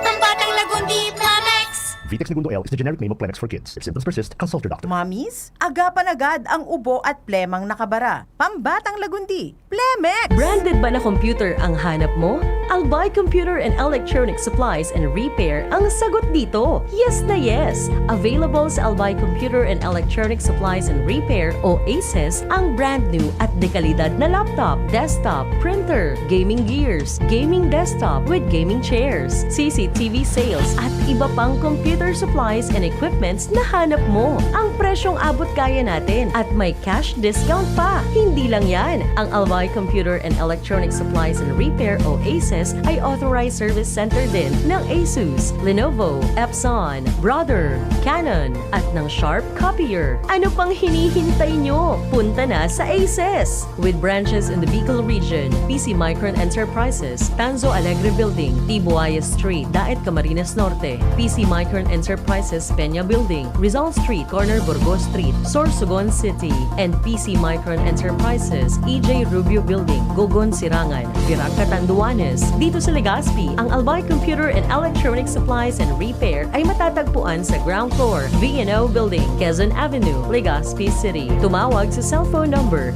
Pambatang lagundi, Plemex! Vitex Segundo L is the generic name of Plemex for kids. If symptoms persist, consult your doctor. Mommies, agapan agad ang ubo at plemang nakabara. Pambatang lagundi, Plemex! Branded ba na computer ang hanap mo? Albay Computer and Electronic Supplies and Repair ang sagot dito. Yes na yes! Available sa Albay Computer and Electronic Supplies and Repair o ACES ang brand new at dekalidad na laptop, desktop, printer, gaming gears, gaming desktop with gaming chairs, CCTV sales at iba pang computer supplies and equipments na hanap mo. Ang presyong abot kaya natin at may cash discount pa. Hindi lang yan. Ang Albay Computer and Electronic Supplies and Repair o ACES ay authorized service center din ng ASUS, Lenovo, Epson, Brother, Canon at ng Sharp Copier. Ano pang hinihintay nyo? Punta na sa ACES! With branches in the Bicol region, PC Micron Enterprises, Tanzo Alegre Building, Tibuaya Street, Daet Camarines Norte, PC Micron Enterprises, Peña Building, Rizal Street, Corner Burgos Street, Sorsogon City, and PC Micron Enterprises, EJ Rubio Building, Gogon Sirangan, Virac Catanduanes. Dito sa Legazpi, ang Albay Computer and Electronic Supplies and Repair ay matatagpuan sa ground floor, V&O Building, Quezon Avenue, Legazpi City. Tumawag sa cellphone number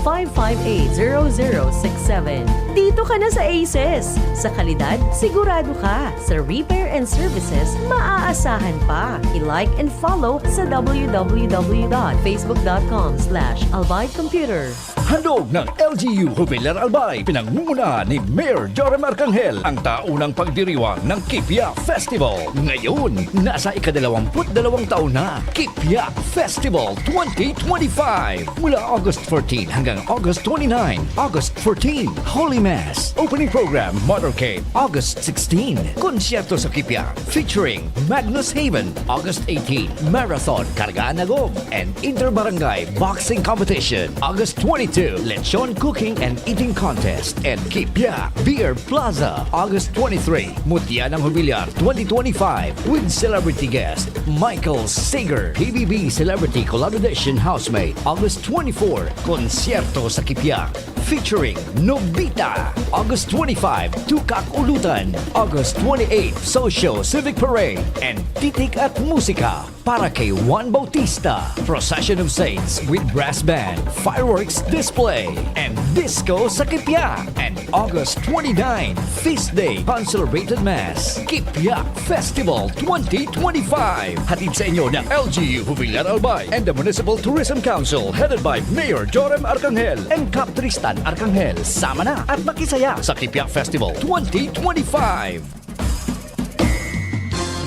0917-558-0067. Dito ka na sa ACES. Sa kalidad, sigurado ka. Sa repair and services, maaasahan pa. I-like and follow sa www.facebook.com/albaycomputer. Handog ng LGU Jubilar Albay, pinangunguna ni Mayor Joram Arcangel ang taunang pagdiriwang ng Kipya Festival. Ngayon, nasa ika-22 taon na, Kipya Festival 2025. Mula August 14 hanggang August 29. August 14, Holy Mass. Opening program, Motorcade. August 16, konsyerto sa Kipya featuring Magnus Haven. August 18, Marathon, Kargaan Nagom, and Interbarangay Boxing Competition. August 22, Lechon Cooking and Eating Contest and Kipya Beer Plaza. August 23, Mutya ng Jubilar 2025 with celebrity guest Michael Sager, PBB Celebrity Collaboration Housemate. August 24, konsyerto sa Kipya featuring Nobita. August 25, Tukak Ulutan. August 28, Social Civic Parade and Titik at Musika para kay Juan Bautista. Procession of Saints with brass band, fireworks display, and disco sa Kipya. And August 29, Feast Day, Concelebrated Mass. Kipya Festival 2025. Hatid sa inyo ng LGU Jubilar Albay and the Municipal Tourism Council headed by Mayor Joram Arcangel and Cap Tristan Arcangel. Sama na at makisaya sa Kipya Festival 2025.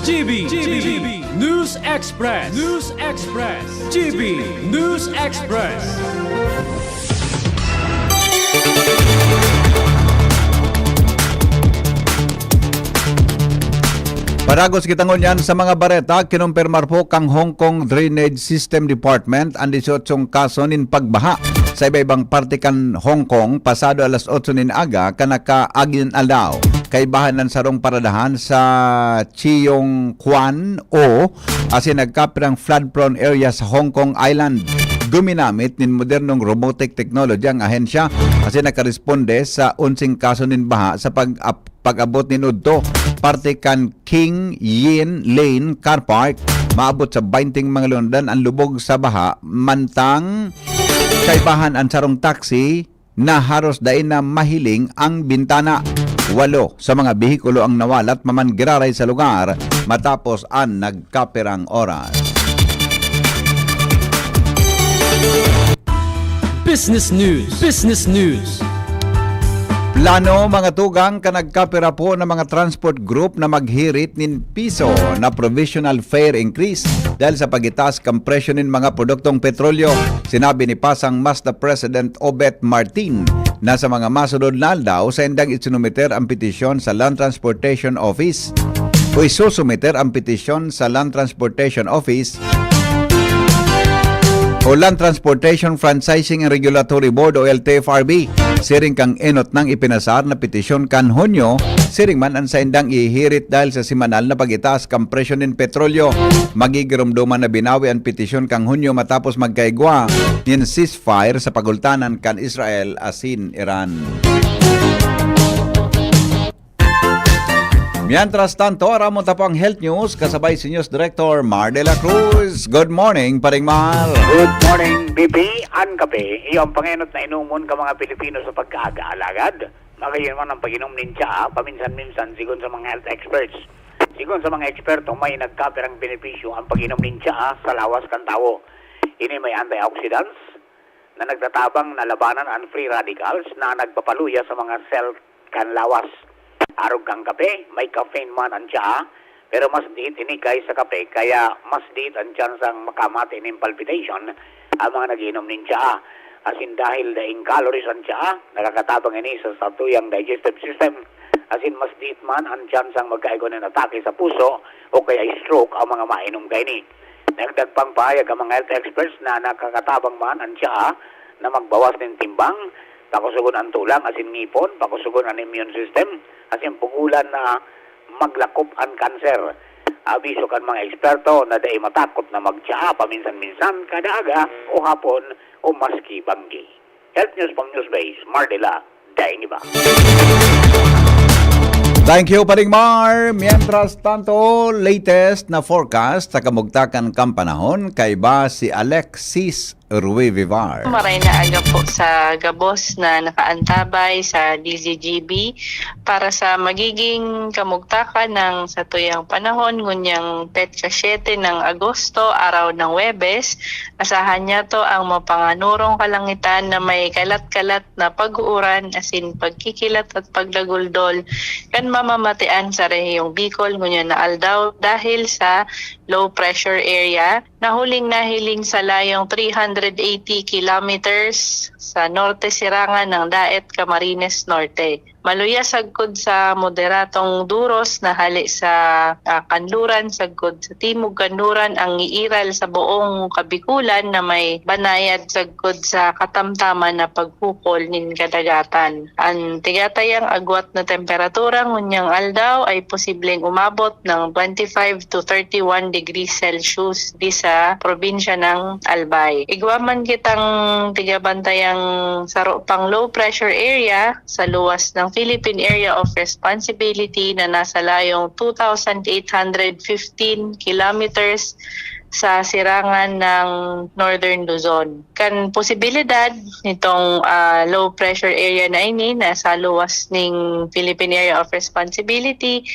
GB News Express. News Express. GB News Express. Paragos kitangon yan sa mga bareta, kinumpirmar po kang Hong Kong Drainage System Department ang 18 kaso nin pagbaha sa iba-ibang parte kan Hong Kong pasado alas 8 nin aga kanaka agin alaw kay bahanan sarong paradahan sa Chiyong Kwan o asin nagkapirang flood-prone area sa Hong Kong Island. Guminamit nin modernong robotic technology ang ahensya kasi nakaresponde sa 11 kaso nin baha sa pag-abot ni Udto. Parte kan King Yin Lane Car Park, maabot sa 20 mga lundan ang lubog sa baha, mantang kaibahan ang sarong taxi na haros dain na mahiling ang bintana. 8 sa mga behikulo ang nawalat mamangiraray sa lugar matapos ang nagkapirang oras. Business News. Business News. Plano mga tugang kanagkapira po ng mga transport group na maghirit nin piso na provisional fare increase dahil sa pagitaas kang presyo nin mga produktong petrolyo. Sinabi ni Pasang Mazda President Obet Martin na sa mga masunod na aldaw sa endang isinumiter ang petisyon sa Land Transportation Office o isusumiter ang petisyon sa Land Transportation Office o Land Transportation Franchising and Regulatory Board o LTFRB. Siring kang enot nang ipinasar na petisyon kan Hunyo, siring man ang saindang ihirit dahil sa simanal na pagitaas kang presyo ng petrolyo. Magigirumduman na binawi ang petisyon kang Hunyo matapos magkaigwa ng ceasefire sa pagultanan kan Israel asin Iran. Mientras tanto, aramo tapo ang health news kasabay si News Director Mar de la Cruz. Good morning, Paring Mar. Good morning, Bibi. An kape, iyong panginot na inumon ka mga Pilipino sa pagkaaga-alagad. Magayon man ang pag-inom ninja, paminsan-minsan, sigon sa mga health experts. Sigon sa mga eksperto, may nagkapirang benepisyo ang pag-inom ninja sa lawas kan tao. Ini may antioxidants na nagtatabang na labanan ang free radicals na nagpapaluya sa mga cell kan lawas. Arog kang kape, may caffeine man ang tsa, pero mas diit ini kay sa kape, kaya mas diit ang chance ang makamati ng palpitation ang mga nagiinom ng tsa. Asin dahil daing calories ang tsa, nakakatabang ini sa satuyang digestive system. Asin mas diit man ang chance ang magkaigon ng atake sa puso o kaya stroke ang mga mainom kaini. Nagdagpang pahayag ang mga health experts na nakakatabang man ang tsa na magbawas ng timbang, pakusugon ang tulang, asin ngipon, pakusugon ang immune system, asin pugulan na maglakop ang kanser. Abiso kan mga eksperto na dahi matakot na magtsaa paminsan-minsan, kada aga o hapon o maski banggi. Health News pang Newsbase, Mardela, daing iba. Thank you, Paring Mar. Mientras tanto, latest na forecast sa kamugtakan kang panahon kay ba si Alexis Rui Vivar. Maray na aga po sa gabos na nakaantabay sa DZGB para sa magiging kamugtakan ng satuyang panahon ngunyang petsa 7 ng Agosto, araw ng Webes. Asahan niya to ang mapanganurong kalangitan na may kalat-kalat na pag-uuran asin pagkikilat at pagdaguldol kan mamamatian sa rehiyong Bicol ngunya na aldaw dahil sa low pressure area na huling nahiling sa layong 380 kilometers sa norte sirangan ng Daet, Camarines Norte. Maluya sagkod sa moderatong duros na hali sa kanluran, sagkod sa timog kanluran ang iiral sa buong Kabikulan na may banayad sagkod sa katamtaman na paghukol nin kadagatan. Ang tigatayang agwat na temperatura ngunyang aldaw ay posibleng umabot ng 25 to 31 degrees Celsius di sa probinsya ng Albay. Igwaman kitang tigabantayang saro pang low pressure area sa luwas ng Philippine Area of Responsibility na nasa layong 2,815 kilometers sa sirangan ng Northern Luzon. Kan posibilidad nitong low pressure area na ini nasa luwas ng Philippine Area of Responsibility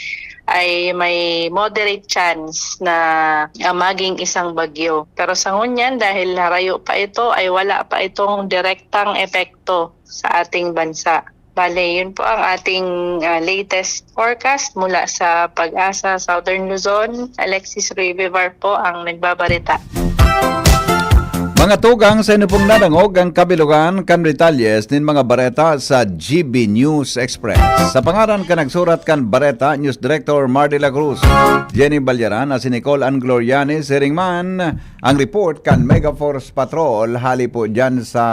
ay may moderate chance na maging isang bagyo. Pero sa ngunyan, dahil harayo pa ito, ay wala pa itong direktang epekto sa ating bansa. Bale, yun po ang ating latest forecast mula sa Pag-asa Southern Luzon. Alexis Rui Vivar po ang nagbabarita. Mga tugang sa inupong nanangog ang kabilugan kan Ritalyes nin mga bareta sa GB News Express. Sa pangaran ka nagsurat kan bareta, News Director Mar de la Cruz, Jenny Balyaran at si Nicole Ann Gloriani, Siringman, ang report kan Megaforce Patrol hali po dyan sa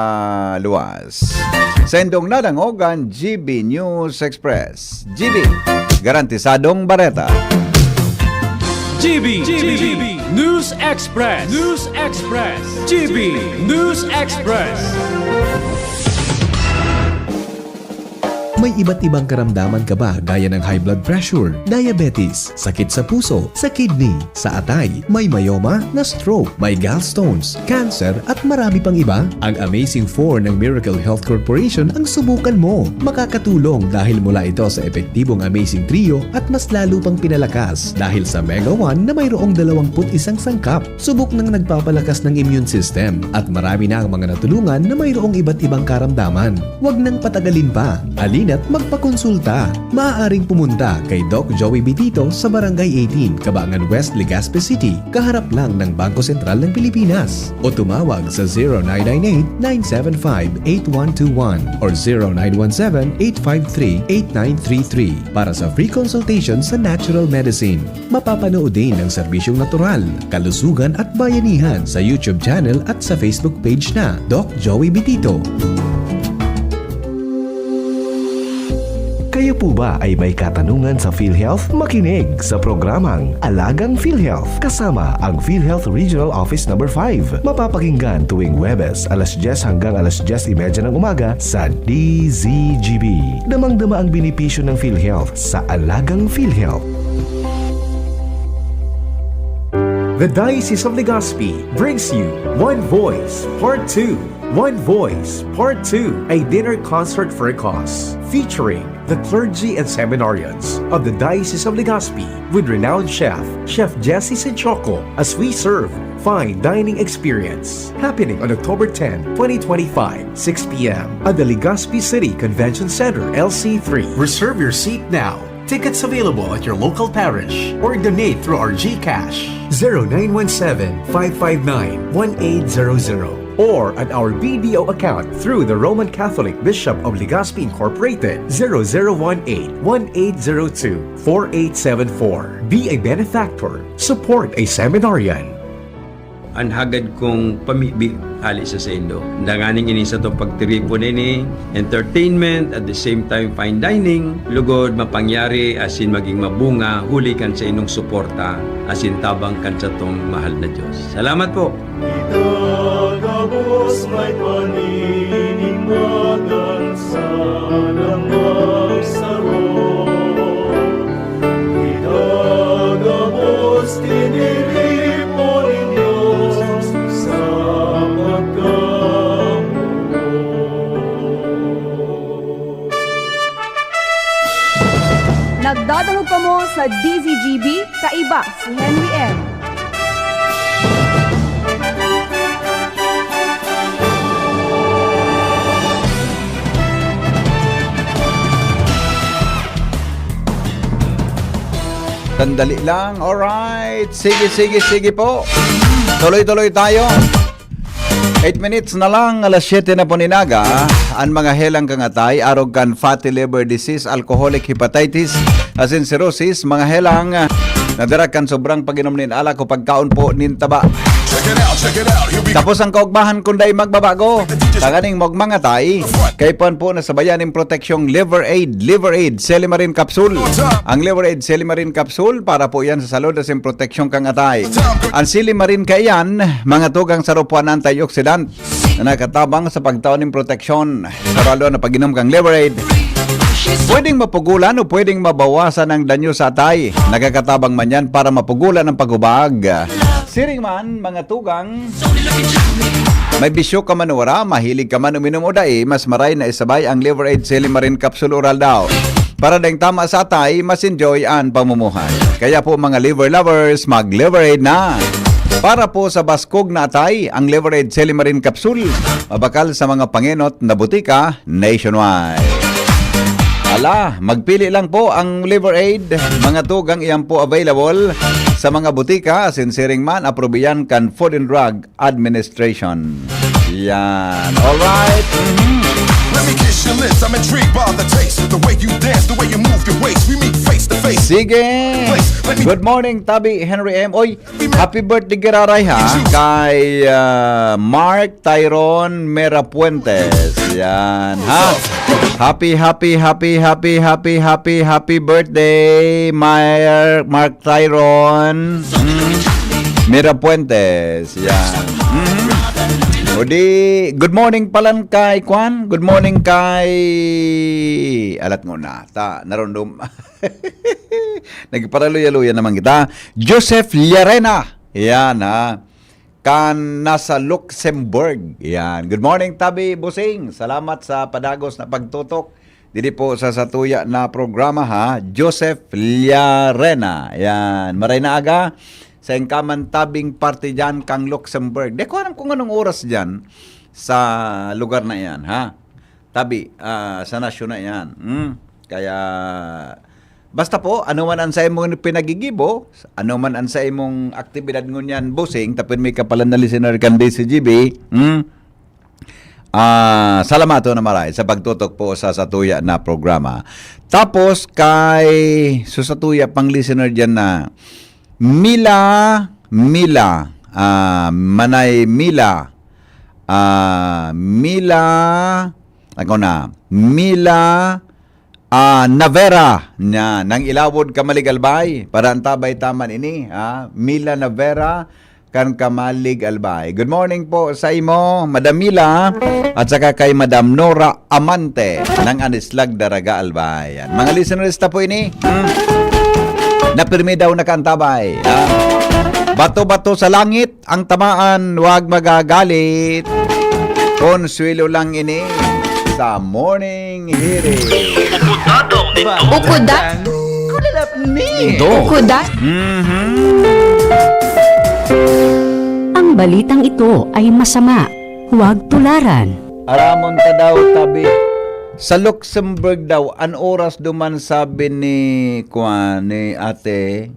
luwas. Sa indong nanangog ang GB News Express. GB, garantisadong bareta. GB News Express. News Express. GB News Express. May iba't ibang karamdaman ka ba gaya ng high blood pressure, diabetes, sakit sa puso, sa kidney, sa atay, may myoma, na stroke, may gallstones, cancer at marami pang iba? Ang Amazing 4 ng Miracle Health Corporation ang subukan mo. Makakatulong dahil mula ito sa epektibong Amazing Trio at mas lalo pang pinalakas dahil sa Mega 1 na mayroong 21 sangkap. Subok ng nagpapalakas ng immune system at marami na ang mga natulungan na mayroong iba't ibang karamdaman. Huwag nang patagalin pa. Alina't magpakonsulta. Maaaring pumunta kay Doc Joey Bitito sa Barangay 18, Cabangan West, Legazpi City, kaharap lang ng Bangko Sentral ng Pilipinas. O tumawag sa 0998-975-8121 or 0917-853-8933 para sa free consultation sa natural medicine. Mapapanood din ang serbisyong natural, kalusugan at bayanihan sa YouTube channel at sa Facebook page na Doc Joey Bitito. Kayo po ba ay may katanungan sa PhilHealth? Makinig sa programang Alagang PhilHealth kasama ang PhilHealth Regional Office No. 5. Mapapakinggan tuwing Huwebes alas 10 hanggang alas 10:30 ng umaga sa DZGB. Damang-dama ang benepisyo ng PhilHealth sa Alagang PhilHealth. The Diocese of Legazpi brings you One Voice Part 2. One Voice Part 2, a dinner concert for a cause, featuring the clergy and seminarians of the Diocese of Legazpi with renowned chef Jesse Senchoco, as we serve fine dining experience, happening on October 10, 2025, 6 p.m. at the Legazpi City Convention Center, LC3. Reserve your seat now. Tickets available at your local parish or donate through our GCash 0917-559-1800 or at our BDO account through the Roman Catholic Bishop of Legazpi Incorporated 0018-1802-4874. Be a benefactor. Support a seminarian. Ang hagad kong pamibi ali sa Indo. Danganing ini sa to pagtripo nini, entertainment at the same time fine dining, lugod mapangyari asin maging mabunga huli kan sa inong suporta asin tabang kan sa tong mahal na Diyos. Salamat po. Itagabos may paniningmagan sa namagsaro. Itagabos tiniripo ninyo sa pagkamo. Nagdadalog pa mo sa DZGB, kaiba si Henry M. Sandali lang. Alright. Sige po. Tuloy-tuloy tayo. 8 minutes na lang, alas 7 na po ninaga. Ang mga helang kangatay, arog kan fatty liver disease, alcoholic hepatitis, asin cirrhosis, mga helang nadarakan sobrang pag-inom nin ala ko pagkaon po nin taba. Tapos ang kaugmahan kunday magbabago. Taganing magmangatay. Kay pan po nasabayan ng proteksyong Liver Aid Selimarin Capsule. Ang Liver Aid Selimarin Capsule para po yan sa salud asin proteksyong kangatay. Ang Selimarin kayan, mga tugang sarupuan antioxidant na nakatabang sa pagtaon ng proteksyon. Saralo na pag-inom kang Liver Aid. Pwedeng mapugulan o pwedeng mabawasan ang danyo sa atay. Nagkakatabang man yan para mapugulan ang pagubag. Siring man, mga tugang, may bisyo ka man wara, mahilig ka man uminom o dae, mas maray na isabay ang Liver Aid Selimarin Capsule Oral daw. Para dahing tama sa atay, mas enjoy ang pamumuhay. Kaya po mga liver lovers, mag-Liver Aid na! Para po sa baskog na atay, ang Liver Aid Selimarin Capsule, mabakal sa mga pangenot na butika nationwide. Ala, magpili lang po ang Liver Aid. Mga tugang iyan po available sa mga butika, sinsiring man, aprobiyan kan Food and Drug Administration. Yan. Alright. Let me kiss your lips, I'm intrigued by the taste. The way you dance, the way you move your waist. We meet face to face. Sige. Good morning, Tabi Henry M. Oy, happy birthday giraray ha kay Mark Tyrone Merapuentes. Yan ha. Happy birthday, Mark Tyrone Merapuentes. Yan. O di, good morning palan kay Kwan. Good morning kay alat mo na. Narondom. Nagparaluya-luya naman kita. Joseph Llarena. Yan ha. Kan nasa Luxembourg. Yan. Good morning Tabi Busing. Salamat sa padagos na pagtutok. Dili po sa satuya na programa ha. Joseph Llarena. Yan. Maray na aga. Sa Engkaman Tabing Party dyan kang Luxembourg. Di ko alam kung anong oras dyan sa lugar na yan, ha? Tabi, sa nasyon na yan. Kaya, basta po, ano man ang sa imong pinagigibo, ano man ang sa imong aktibidad ngunyan, Busing, tapin may kapalan na listener kan DCGB, salamato na maray sa pagtutok po sa satuya na programa. Tapos, kay susatuya pang listener dyan na, Mila, Manay Mila, Navera nya nang ilawod Kamalig-Albay para antabay taman ini, Mila Navera kan Kamalig-Albay. Good morning po sa imo, Madam Mila, at saka kay Madam Nora Amante ng Anislag Daraga Albay. Yan. Mga listeners ta po ini, napirmi daw nakaantabay. Bato-bato sa langit, ang tamaan, huwag magagalit. Konsuelo lang ini sa morning hearing. Ukudat? Kulalap ni. Ukudat? Ang balitang ito ay masama. Huwag tularan. Aramon ta daw tabi. Sa Luxembourg daw, an oras duman sabi ni ate.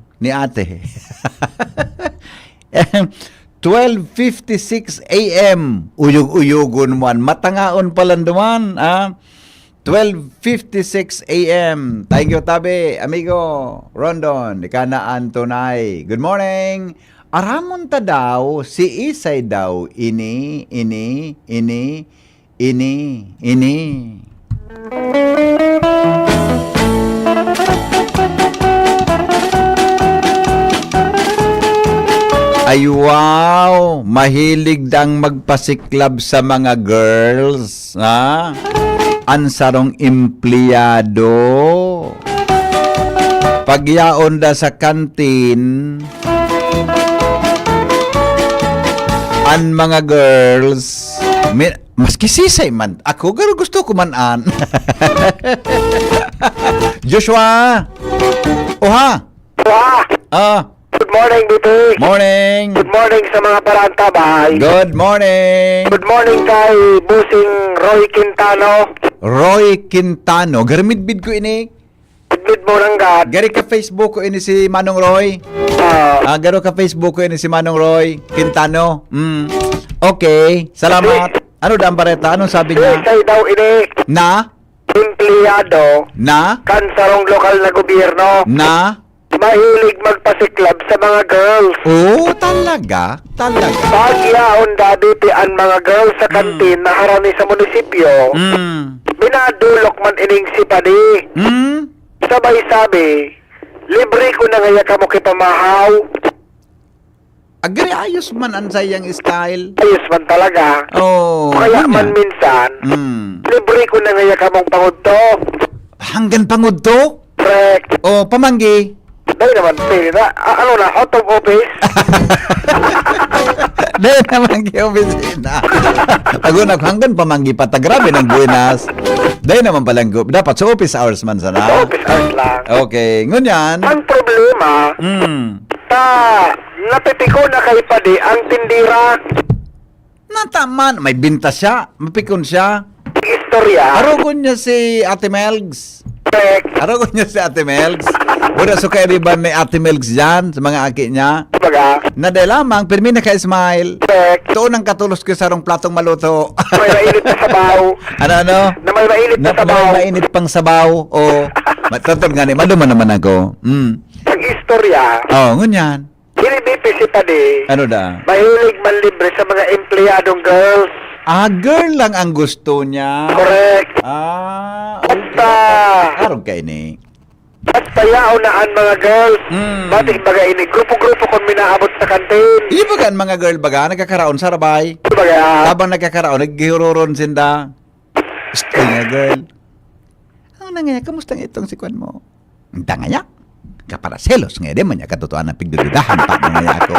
12:56 a.m. Uyog-uyogon man. Matangaon palang duman. 12:56 a.m. Thank you, tabi. Amigo, Rondon, ikanaan tunay. Good morning. Aramon ta daw, si Isay daw, ini. Ay wow, mahilig dang magpasiklab sa mga girls, ha? Ansarong empleyado. Pagyaon da sa kantin, an mga girls, maski sisay man, ako garo gusto ko manan. Joshua! Oha! Good morning, Bibi. Morning. Good morning sa mga parantabay. Good morning. Good morning kay Busing Roy Quintano. Roy Quintano. Garamid-bid ko ini. Bid mo lang gad. Gari ka Facebook ko ini si Manong Roy. Garo ka Facebook ko ini si Manong Roy Quintano. Okay. Salamat. Ano daang bareta? Anong sabi niya? Isay daw ini. Na? Empleyado. Na? Kansarong lokal na gobyerno. Na? Mahilig magpasiklab sa mga girls. Oh, talaga? Talaga? Pagyaon dati ang mga girls sa kantin na harami sa munisipyo. Binadulok man ining sipadi. Sabay sabi, libre ko na ngaya ka mo kipamahaw. Agri ayos man ang sayang style. Ayos man talaga. Oh. Kaya man minsan, libre ko na ngaya ka mong pangudto. Hanggang pangudto? Correct. Oh, pamanggi. Dahil naman, ano na, out of office? Dahil naman opisina. Tagunak hanggang pamanggi pa, grabe ng buenas. Dahil naman palang, dapat sa office hours man sana. Sa office hours lang. Okay, ngunyan. Ang problema, napipiko na kay Padi ang tindira. Nataman, may binta siya, mapikon siya. Istorya. Arogon niya si Ate Melgs. Arogon niya si Ate Melgs. Wala so kay riban ni Ate Melgs dyan sa mga aki niya. Na de lamang, pirmi na ka-smile. Tuon ang katulos ko sa rong platong maluto. May mainit na sabaw. Ano? Na may mainit na sabaw. May mainit pang sabaw. O, matutod nga ni, maduman naman ako. Ang istorya. Ngunyan. Hinibipi si Padi. Ano da? Mahilig man libre sa mga empleyadong girls. Girl lang ang gusto niya. Correct. Okay. Arog ka ini. Mas payaunaan mga girls. Bati baga ini grupo-grupo kon minaabot sa kantin. Ibagan mga girl baga, nagkakaraon sa rabay. Baga. Habang nagkakaraon, naghihuroron sinda. Stay nga girl. Ano na nga, kamusta nga itong sikwan mo? Ang tanga niya. Kapara selos nga, di man niya katotohanan ng pigdududahan pa nga ako.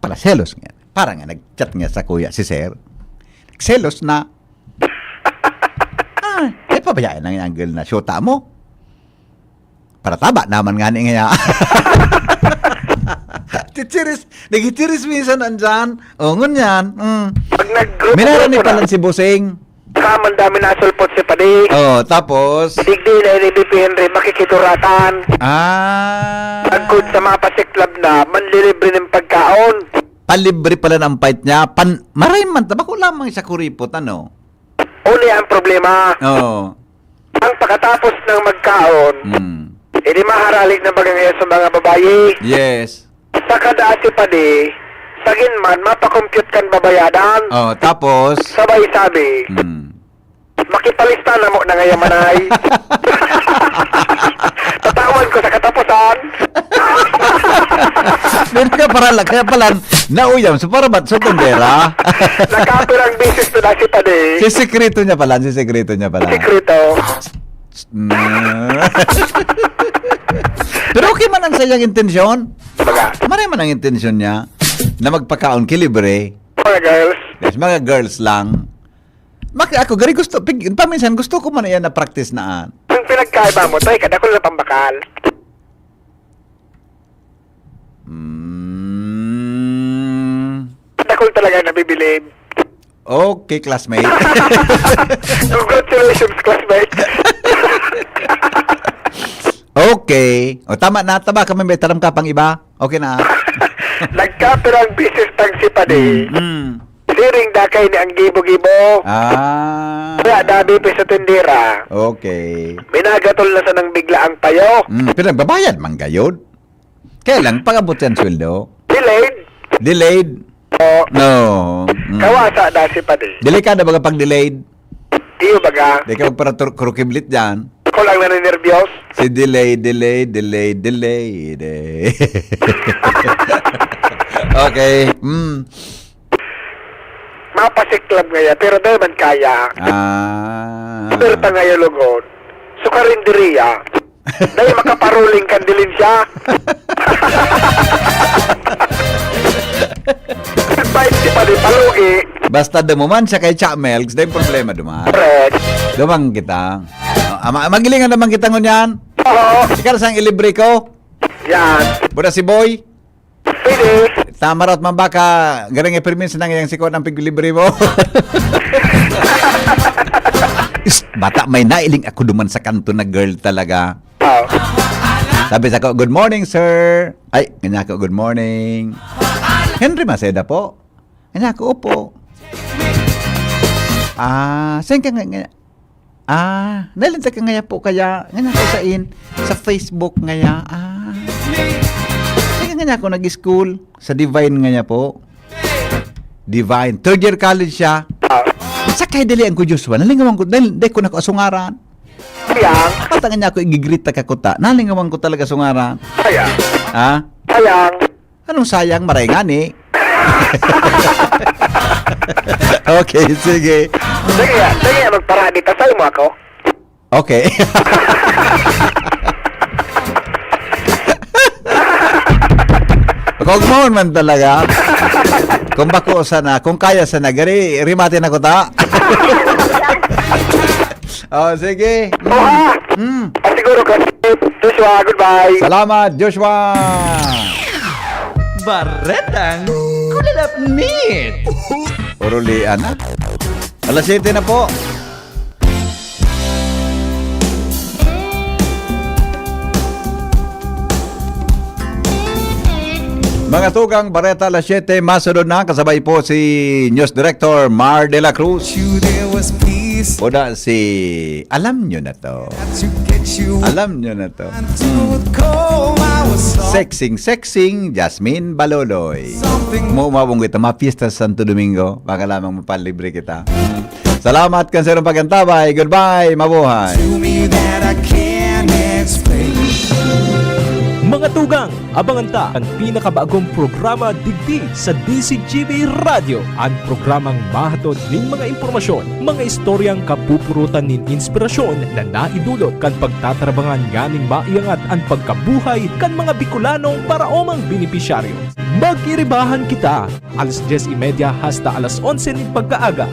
Para selos nga. Para nga nag-chat nga sa kuya si Sir. Selos na. Pabayaan lang yung girl na syota mo. Para taba naman nga nga. Nagitiris minsan andyan. O, ngunyan. Pag nag-grupo Minara ni palan si Busing. Kaman dami na sulpot si Padi. Oh, tapos? Digdi na ni BP Henry makikituratan. Pagkod sa mga pasiklab na, manlilibre ng pagkaon. Palibre pala ng fight niya. Maray man, tabako lamang sa kuripot, ano? Uli ang problema. Oo. Ang pagkatapos ng magkaon, edi maharalig na bagay sa mga babayi. Yes. Sa kada si Padi, sagin man, mapakompute kan babayadan. Oh, tapos? Sabay sabi, makipalista na mo na ngayamanay. Tatawan ko sa katapusan. Meron ka para kaya pala nauyam sa parabat sa tundera. Nakapirang bisis to na si Padi. Si sekreto niya pala. Sekreto. Pero okay man ang sayang intensyon. Maray man ang intensyon niya na magpakaon kilibre. Mga girls. Yes, mga girls lang. Ako, gari gusto, paminsan gusto ko man yan na practice naan. Ang pinagkaiba mo, tay, kada ko na pambakal. Ako talaga nabibilib. Okay, classmate. Congratulations, classmate. Okay. O, tama na. Tama kami may taram ka pang iba. Okay na. Nagkapirang bisis tang si Padi. Siring dakay ni ang gibo-gibo. Kaya dabi pa sa tindera. Okay. Minagatol na sa nang bigla ang payo. Pero nagbabayad man gayod. Kailan pag-abot yan sweldo? Delayed? No. Kawasa da si Padi. Delikado baga pag delayed? Iyo baga. Di ka para krukiblit dyan. Ako lang naninervyos. Si delay. Okay. Mapasiklab ngaya, pero dahil man kaya. Pero ta ngaya lugod. Sukarinderiya. Dahil makaparuling kandilin siya. Bait si Padi palugi. Basta dumuman siya kay Chamel, kasi yung problema duman. Dumang kita. Magilingan naman kita ngunyan. Oo. Ikaw sang ilibre ko. Yan. Buda si Boy. Pwede. Tamarot man baka garing i-permit sa nangyayang sikot ang piglibre mo. Bata, may nailing ako duman sa kanto na girl talaga. Sabi sa ko, good morning sir. Ay, ganyan ako, good morning. Henry Maceda po. Ganyan ako, opo. Saan ka nga? Nalintag ka ngaya po kaya. Ganyan ako sa Facebook ngaya. Saan ka ngaya ako nag-school? Sa Divine ngaya po. Divine. Third year college siya. Sa kay dali ang ko Joshua. Nalingawan ko. Dahil ko na ko asungaran. Sayang. Patangan niya ako igigrit na kakuta. Nalingawan ko talaga sungaran. Sayang. Sayang. Anong sayang? Maray nga ni. Okay, sige. Sige, magparadi. Tasay mo ako. Okay. Kung mo man talaga. Kung bako sana, kung kaya sana, gari, rimatin ako ta. Sige. Siguro kasi, Joshua, goodbye. Salamat, Joshua. Baretang kulalapnit. Urulian na. Alas 7 na po. Mga tugang Bareta alas 7, masunod na. Kasabay po si News Director Mar de la Cruz. Oda si... Alam nyo na to. Alam nyo na to. Sexing, Jasmine Baloloy. Umabong kita, mapiesta sa Santo Domingo. Baka lamang mapalibre kita. Salamat kanserong pagantabay. Goodbye, mabuhay. Mga tugang, abangan ta ang pinakabagong programa digdi sa DCGB Radio. Ang programang mahatod ning mga impormasyon, mga istoryang kapupurutan nin inspirasyon na naidulot kan pagtatrabangan nganing maiangat ang pagkabuhay kan mga Bicolanong paraomang benepisyaryo. Magkiribahan kita, alas 10:30 hasta alas 11 ning pagkaaga.